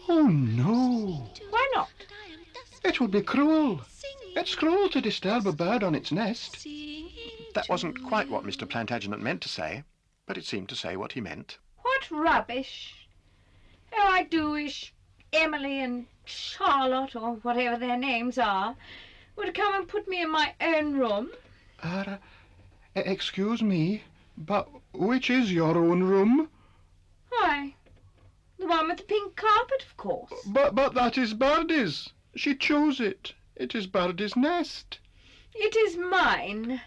Speaker 5: Oh, no.
Speaker 7: Why not?
Speaker 5: It would be cruel. It's cruel to disturb a bird on its nest.
Speaker 1: That wasn't quite what Mr. Plantagenet meant to say, but it seemed to say what he meant.
Speaker 7: What rubbish. Oh, I do wish Emily and Charlotte, or whatever their names are, would come and put me in my own room.
Speaker 5: Excuse me, but which is your own room?
Speaker 7: Why, the one with the pink carpet, of course.
Speaker 5: But that is Birdie's. She chose it. It is Birdie's nest.
Speaker 7: It is mine.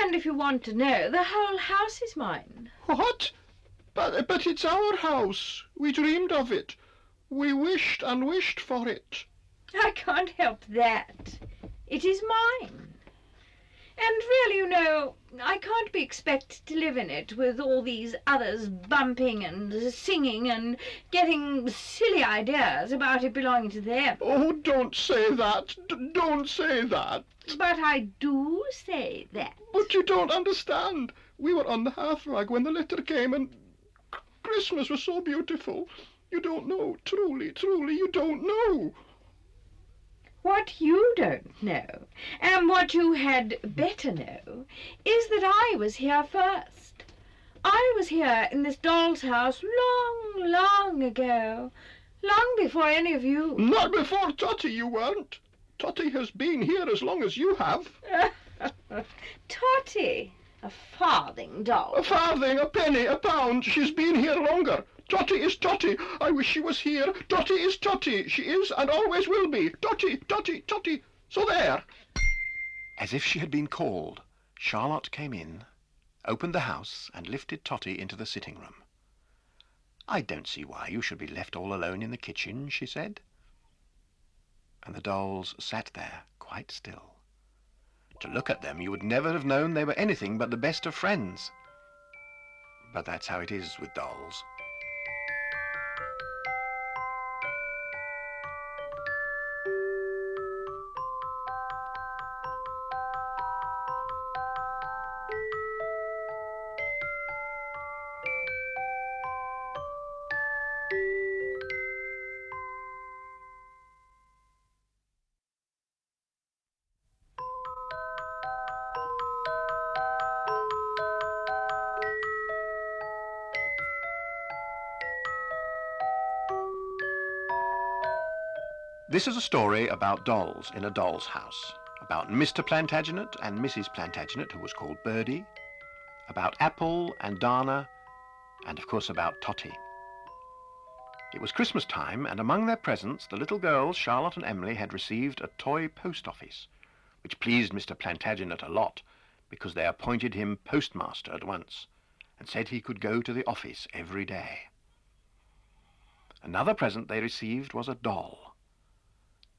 Speaker 7: And if you want to know, the whole house is mine.
Speaker 5: What? But it's our house. We dreamed of it. We wished and wished for it.
Speaker 7: I can't help that. It is mine. And really, you know, I can't be expected to live in it with all these others bumping and singing and getting silly ideas about it belonging to them.
Speaker 5: Oh, don't say that. Don't say that.
Speaker 7: But I do say that.
Speaker 5: But you don't understand. We were on the hearthrug when the letter came, and Christmas was so beautiful. You don't know. Truly, you don't know.
Speaker 7: What you don't know, and what you had better know, is that I was here first. I was here in this doll's house long, long ago, long before any of you.
Speaker 5: Not before Tottie, you weren't. Tottie has been here as long as you have.
Speaker 7: Tottie, a farthing doll.
Speaker 5: A farthing, a penny, a pound. She's been here longer. Tottie is Tottie. I wish she was here. Tottie is Tottie. She is and always will be. Tottie, Tottie, Tottie. So there.
Speaker 1: As if she had been called, Charlotte came in, opened the house, and lifted Tottie into the sitting room. "I don't see why you should be left all alone in the kitchen," she said. And the dolls sat there, quite still. To look at them, you would never have known they were anything but the best of friends. But that's how it is with dolls. This is a story about dolls in a doll's house, about Mr. Plantagenet and Mrs. Plantagenet, who was called Birdie, about Apple and Dana, and of course about Tottie. It was Christmas time, and among their presents the little girls, Charlotte and Emily, had received a toy post office, which pleased Mr. Plantagenet a lot, because they appointed him postmaster at once, and said he could go to the office every day. Another present they received was a doll.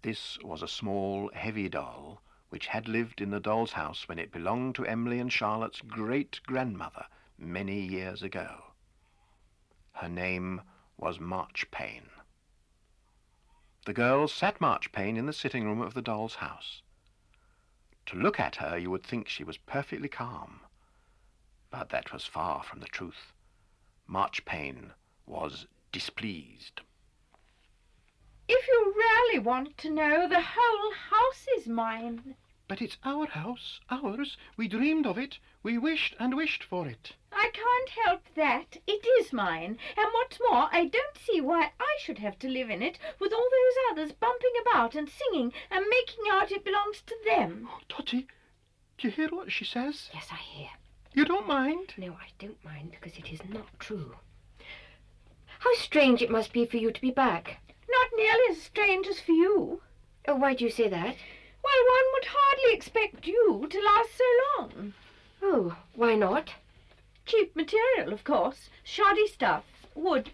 Speaker 1: This was a small, heavy doll, which had lived in the doll's house when it belonged to Emily and Charlotte's great-grandmother many years ago. Her name was Marchpane. The girls sat Marchpane in the sitting room of the doll's house. To look at her, you would think she was perfectly calm. But that was far from the truth. Marchpane was displeased.
Speaker 7: If you really want to know, the whole house is mine.
Speaker 5: But it's our house, ours. We dreamed of it. We wished and wished for it.
Speaker 7: I can't help that. It is mine. And what's more, I don't see why I should have to live in it with all those others bumping about and singing and making out it belongs to them.
Speaker 5: Oh, Tottie, do you hear what she says?
Speaker 2: Yes, I hear.
Speaker 5: You don't mind?
Speaker 2: No, I don't mind, because it is not true. How strange it must be for you to be back.
Speaker 7: Not nearly as strange as for you.
Speaker 2: Oh, why do you say that?
Speaker 7: Well, one would hardly expect you to last so long.
Speaker 2: Oh, why not?
Speaker 7: Cheap material, of course. Shoddy stuff. wood.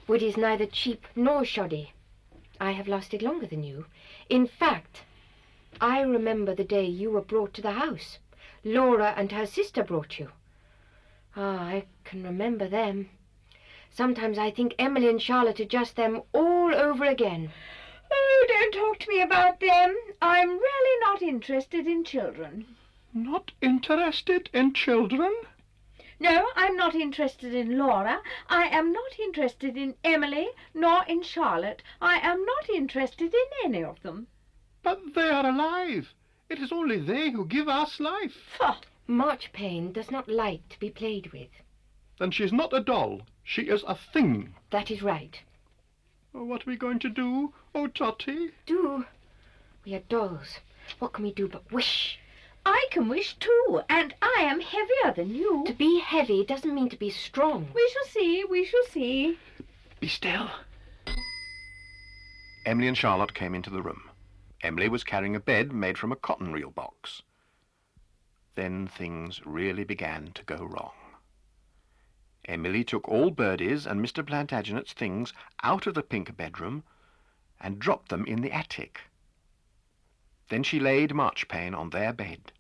Speaker 2: Wood is neither cheap nor shoddy. I have lost it longer than you. In fact, I remember the day you were brought to the house. Laura and her sister brought you. Ah, I can remember them. Sometimes I think Emily and Charlotte are just them all over again.
Speaker 7: Oh, don't talk to me about them. I'm really not interested in children.
Speaker 5: Not interested in children?
Speaker 7: No, I'm not interested in Laura. I am not interested in Emily, nor in Charlotte. I am not interested in any of them.
Speaker 5: But they are alive. It is only they who give us life.
Speaker 7: Pah!
Speaker 2: Marchpane does not like to be played with.
Speaker 5: Then she is not a doll. She is a thing.
Speaker 2: That is right.
Speaker 5: Oh, what are we going to do? Oh, Tottie.
Speaker 2: Do. We are dolls. What can we do but wish?
Speaker 7: I can wish too, and I am heavier than you.
Speaker 2: To be heavy doesn't mean to be strong.
Speaker 7: We shall see, we shall see.
Speaker 5: Be still.
Speaker 1: Emily and Charlotte came into the room. Emily was carrying a bed made from a cotton reel box. Then things really began to go wrong. Emily took all Birdie's and Mr. Plantagenet's things out of the pink bedroom and dropped them in the attic. Then she laid Marchpane on their bed.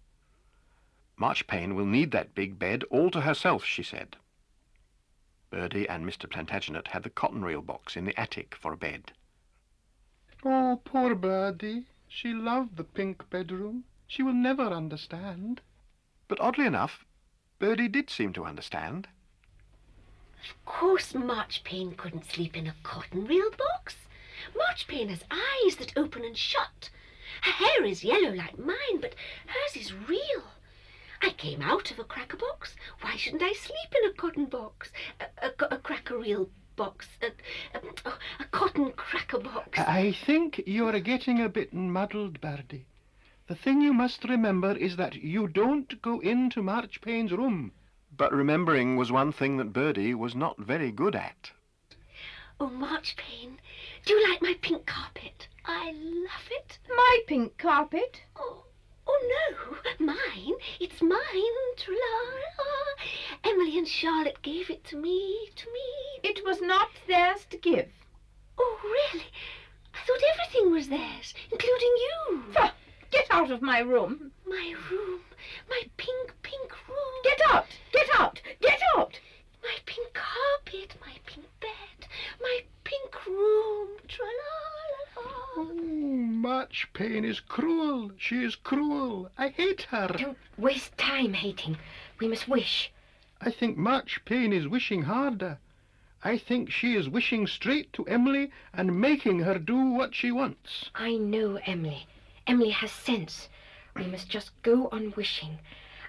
Speaker 1: Marchpane will need that big bed all to herself, she said. Birdie and Mr. Plantagenet had the cotton reel box in the attic for a bed.
Speaker 5: Oh, poor Birdie. She loved the pink bedroom. She will never understand.
Speaker 1: But oddly enough, Birdie did seem to understand.
Speaker 3: Of course Marchpane couldn't sleep in a cotton reel box. Marchpane has eyes that open and shut. Her hair is yellow like mine, but hers is real. I came out of a cracker box. Why shouldn't I sleep in a cotton box? A cracker reel box. A cotton cracker box.
Speaker 5: I think you're getting a bit muddled, Birdie. The thing you must remember is that you don't go into Marchpane's room.
Speaker 1: But remembering was one thing that Birdie was not very good at.
Speaker 3: Oh, Marchpane, do you like my pink carpet? I love it.
Speaker 7: My pink carpet?
Speaker 3: Oh no, mine. It's mine. Tra-la-la. Emily and Charlotte gave it to me.
Speaker 7: It was not theirs to give.
Speaker 3: Oh, really? I thought everything was theirs, including you.
Speaker 7: Pah! Get out of my room.
Speaker 3: My room. My pink room.
Speaker 7: Get out! Get out! Get out!
Speaker 3: My pink carpet. My pink bed. My pink room. Tra-la-la-la.
Speaker 5: Oh, Marchpane is cruel. She is cruel. I hate her.
Speaker 2: Don't waste time hating. We must wish.
Speaker 5: I think Marchpane is wishing harder. I think she is wishing straight to Emily and making her do what she wants.
Speaker 2: I know Emily. Emily has sense. We must just go on wishing.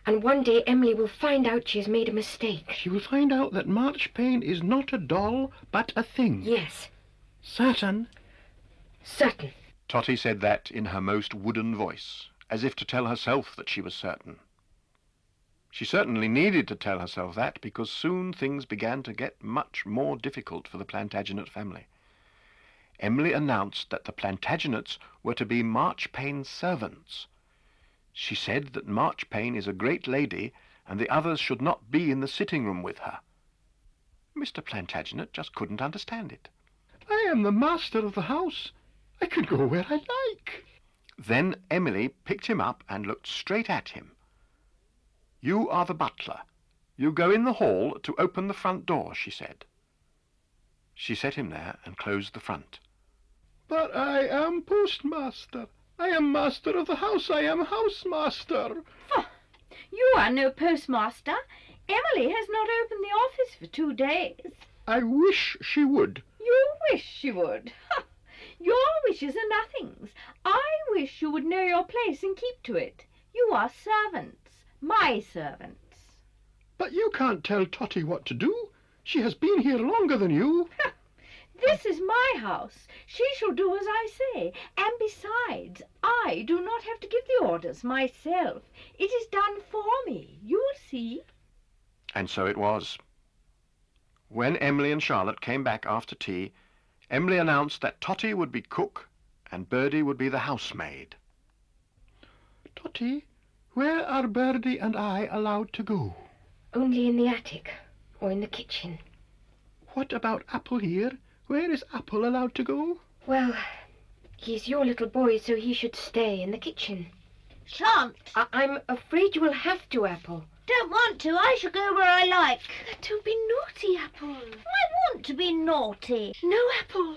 Speaker 2: And one day Emily will find out she has made a mistake.
Speaker 5: She will find out that Marchpane is not a doll, but a thing.
Speaker 2: Yes,
Speaker 5: Certain.
Speaker 2: certain.
Speaker 1: Tottie said that in her most wooden voice, as if to tell herself that she was certain. She certainly needed to tell herself that, because soon things began to get much more difficult for the Plantagenet family. Emily announced that the Plantagenets were to be Marchpane's servants. She said that Marchpane is a great lady, and the others should not be in the sitting-room with her. Mr. Plantagenet just couldn't understand it.
Speaker 5: I am the master of the house. I can go where I like.
Speaker 1: Then Emily picked him up and looked straight at him. "You are the butler. You go in the hall to open the front door," she said. She set him there and closed the front.
Speaker 5: But I am postmaster. I am master of the house. I am housemaster.
Speaker 7: You are no postmaster. Emily has not opened the office for 2 days.
Speaker 5: I wish she would.
Speaker 7: You wish she would. Your wishes are nothings. I wish you would know your place and keep to it. You are servants, my servants.
Speaker 5: But you can't tell Tottie what to do. She has been here longer than you.
Speaker 7: This is my house. She shall do as I say. And besides, I do not have to give the orders myself. It is done for me. You will see.
Speaker 1: And so it was. When Emily and Charlotte came back after tea, Emily announced that Tottie would be cook and Birdie would be the housemaid.
Speaker 5: Tottie, where are Birdie and I allowed to go?
Speaker 2: Only in the attic or in the kitchen.
Speaker 5: what about Apple here? Where is Apple allowed to go?
Speaker 2: Well, he's your little boy, so he should stay in the kitchen.
Speaker 4: Shan't.
Speaker 2: I'm afraid you will have to, Apple.
Speaker 4: Don't want to. I shall go where I like.
Speaker 3: Don't be naughty, Apple.
Speaker 4: I want to be naughty.
Speaker 3: No, Apple.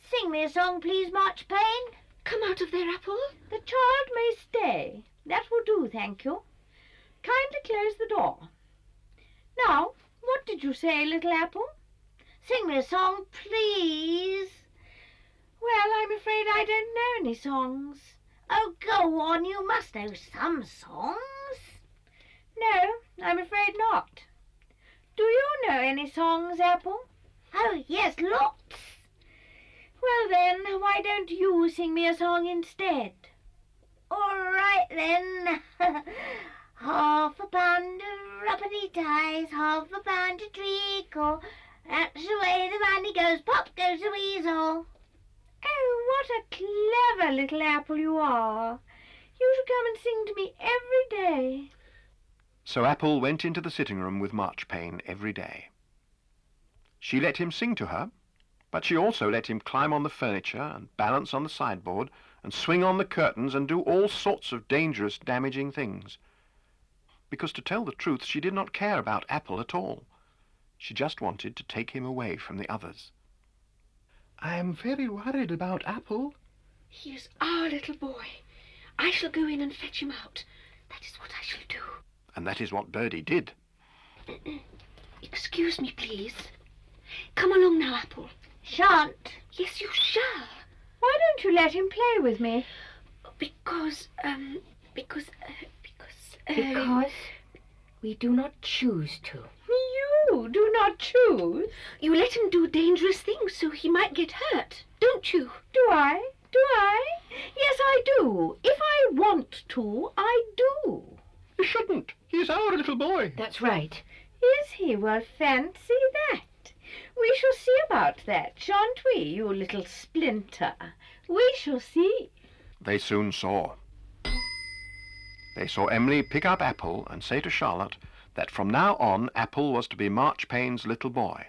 Speaker 4: Sing me a song, please, Marchpane.
Speaker 3: Come out of there, Apple.
Speaker 7: The child may stay. That will do, thank you. Kindly close the door. Now, what did you say, little Apple?
Speaker 4: Sing me a song, please.
Speaker 7: Well, I'm afraid I don't know any songs.
Speaker 4: Oh, go on. You must know some songs.
Speaker 7: No, I'm afraid not. Do you know any songs, Apple?
Speaker 4: Oh, yes, lots.
Speaker 7: Well then, why don't you sing me a song instead?
Speaker 4: All right, then. Half a pound of rubbery ties, half a pound of treacle. That's the way the money goes. Pop goes the weasel.
Speaker 7: Oh, what a clever little Apple you are. You should come and sing to me every day.
Speaker 1: So Apple went into the sitting room with Marchpane every day. She let him sing to her, but she also let him climb on the furniture and balance on the sideboard and swing on the curtains and do all sorts of dangerous, damaging things. Because to tell the truth, she did not care about Apple at all. She just wanted to take him away from the others.
Speaker 5: I am very worried about Apple.
Speaker 3: He is our little boy. I shall go in and fetch him out. That is what I shall do.
Speaker 1: And that is what Birdie did.
Speaker 3: Excuse me, please. Come along now, Apple.
Speaker 4: Shan't.
Speaker 3: Yes, you shall.
Speaker 7: Why don't you let him play with me?
Speaker 3: Because
Speaker 2: Because we do not choose to.
Speaker 7: You do not choose.
Speaker 3: you let him do dangerous things so he might get hurt, don't you?
Speaker 7: Do I? Do I? Yes, I do. If I want to, I do.
Speaker 5: You shouldn't. He is our little boy.
Speaker 2: That's right.
Speaker 7: Is he? Well, fancy that. We shall see about that, shan't we, you little splinter? We shall see.
Speaker 1: They soon saw. They saw Emily pick up Apple and say to Charlotte that from now on Apple was to be Marchpane's little boy.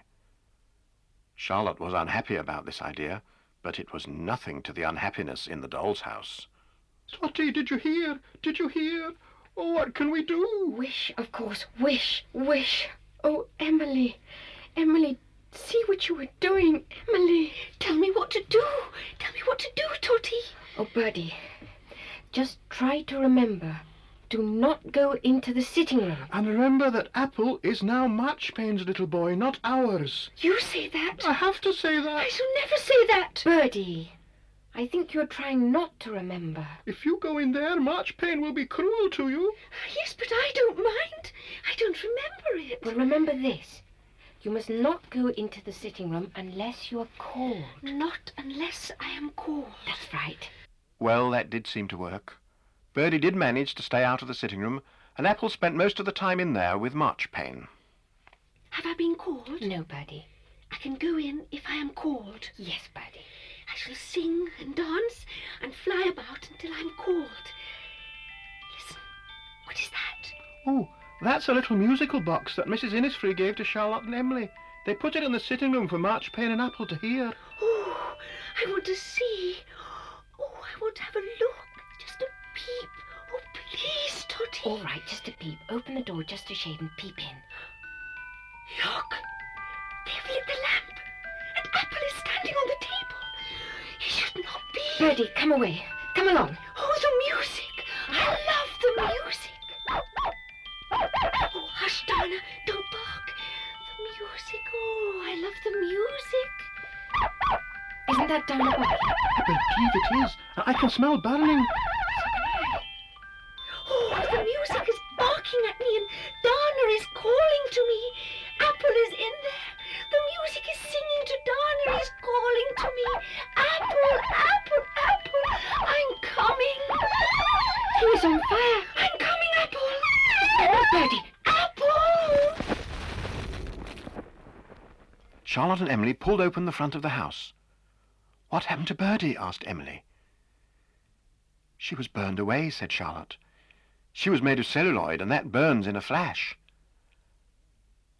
Speaker 1: Charlotte was unhappy about this idea, but it was nothing to the unhappiness in the doll's house.
Speaker 5: Tottie, did you hear? Did you hear? Oh, what can we do?
Speaker 2: Wish, of course. Wish, wish. Oh, Emily. Emily, see what you were doing, Emily.
Speaker 3: Tell me what to do. Tell me what to do, Tottie.
Speaker 2: Oh, Birdie, just try to remember. Do not go into the sitting room.
Speaker 5: And remember that Apple is now Marchpane's little boy, not ours.
Speaker 3: You say that.
Speaker 5: I have to say
Speaker 3: I
Speaker 5: that.
Speaker 3: shall never say that.
Speaker 2: Birdie, I think you're trying not to remember.
Speaker 5: If you go in there, Marchpane will be cruel to you.
Speaker 3: Yes, but I don't mind. I don't remember it.
Speaker 2: Well, remember this. You must not go into the sitting room unless you are called.
Speaker 3: Not unless I am called.
Speaker 2: That's right.
Speaker 1: Well, that did seem to work. Birdie did manage to stay out of the sitting room, and Apple spent most of the time in there with Marchpane.
Speaker 3: Have I been called?
Speaker 2: No, Birdie.
Speaker 3: I can go in if I am called.
Speaker 2: Yes, Birdie.
Speaker 3: I shall sing and dance and fly about until I'm called. Listen, what is that?
Speaker 5: Oh, that's a little musical box that Mrs. Innisfree gave to Charlotte and Emily. They put it in the sitting room for Marchpane and Apple to hear.
Speaker 3: Oh, I want to see. Oh, I want to have a look. Just a peep. Oh, please, Tottie.
Speaker 2: All right, just a peep. Open the door just a shade and peep in.
Speaker 3: Look, they've lit the lamp, and Apple is standing on the table. He should not be.
Speaker 2: Birdie, come away. Come along.
Speaker 3: Oh, the music. I love the music. Oh, hush, Donna. Don't bark. The music. Oh, I love the music.
Speaker 2: Isn't that down the bottom?
Speaker 5: I believe it is. I can smell burning.
Speaker 3: Oh, the music is barking at me, and Donna is calling to me. Apple is in there. The music is singing to Donna. He's calling to me. Apple, Apple, Apple. I'm coming.
Speaker 2: He's on fire.
Speaker 3: I'm coming, Apple.
Speaker 2: Oh, Birdie.
Speaker 3: Apple.
Speaker 1: Charlotte and Emily pulled open the front of the house. What happened to Birdie? Asked Emily. She was burned away, said Charlotte. She was made of celluloid, and that burns in a flash.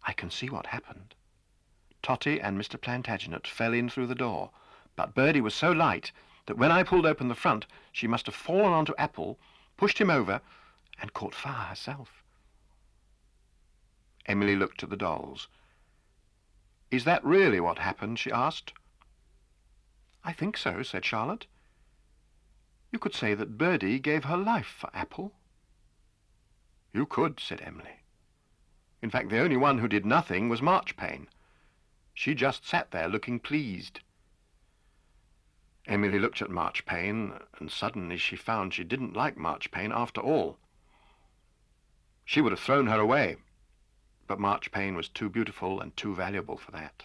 Speaker 1: I can see what happened. Tottie and Mr. Plantagenet fell in through the door, but Birdie was so light that when I pulled open the front, she must have fallen onto Apple, pushed him over, and caught fire herself. Emily looked at the dolls. "Is that really what happened?" she asked. "I think so," said Charlotte. "You could say that Birdie gave her life for Apple." "You could," said Emily. "In fact, the only one who did nothing was Marchpane. She just sat there looking pleased." Emily looked at Marchpane, and suddenly she found she didn't like Marchpane after all. She would have thrown her away, but Marchpane was too beautiful and too valuable for that.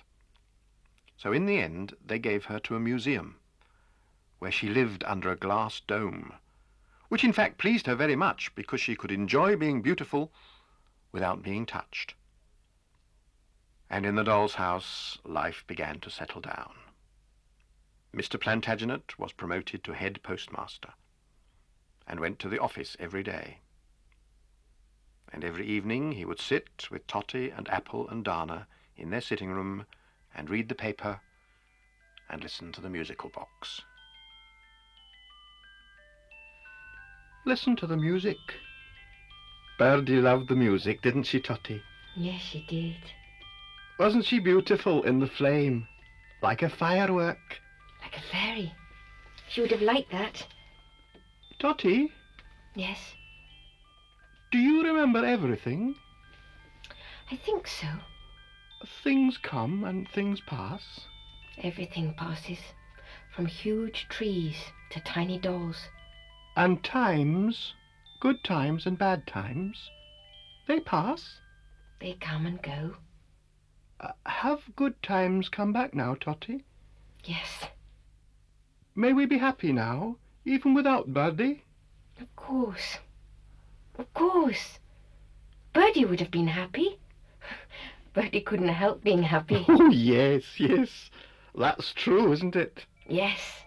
Speaker 1: So in the end they gave her to a museum, where she lived under a glass dome, which in fact pleased her very much because she could enjoy being beautiful without being touched. And in the doll's house life began to settle down. Mr. Plantagenet was promoted to head postmaster and went to the office every day. And every evening he would sit with Tottie and Apple and Dana in their sitting room and read the paper and listen to the musical box.
Speaker 5: Listen to the music. Birdie loved the music, didn't she, Tottie?
Speaker 2: Yes, she did.
Speaker 5: Wasn't she beautiful in the flame, like a firework?
Speaker 2: Like a fairy. She would have liked that.
Speaker 5: Tottie,
Speaker 2: Yes,
Speaker 5: do you remember everything?
Speaker 2: I think so.
Speaker 5: Things come and things pass.
Speaker 2: Everything passes, from huge trees to tiny dolls.
Speaker 5: And times, good times and bad times, they pass.
Speaker 2: They come and go.
Speaker 5: Have good times come back now, Tottie?
Speaker 2: Yes,
Speaker 5: May we be happy now, even without Birdie?
Speaker 2: of course. Of course. Birdie would have been happy. Birdie couldn't help being happy.
Speaker 5: Oh, yes, yes. That's true, isn't it?
Speaker 2: Yes.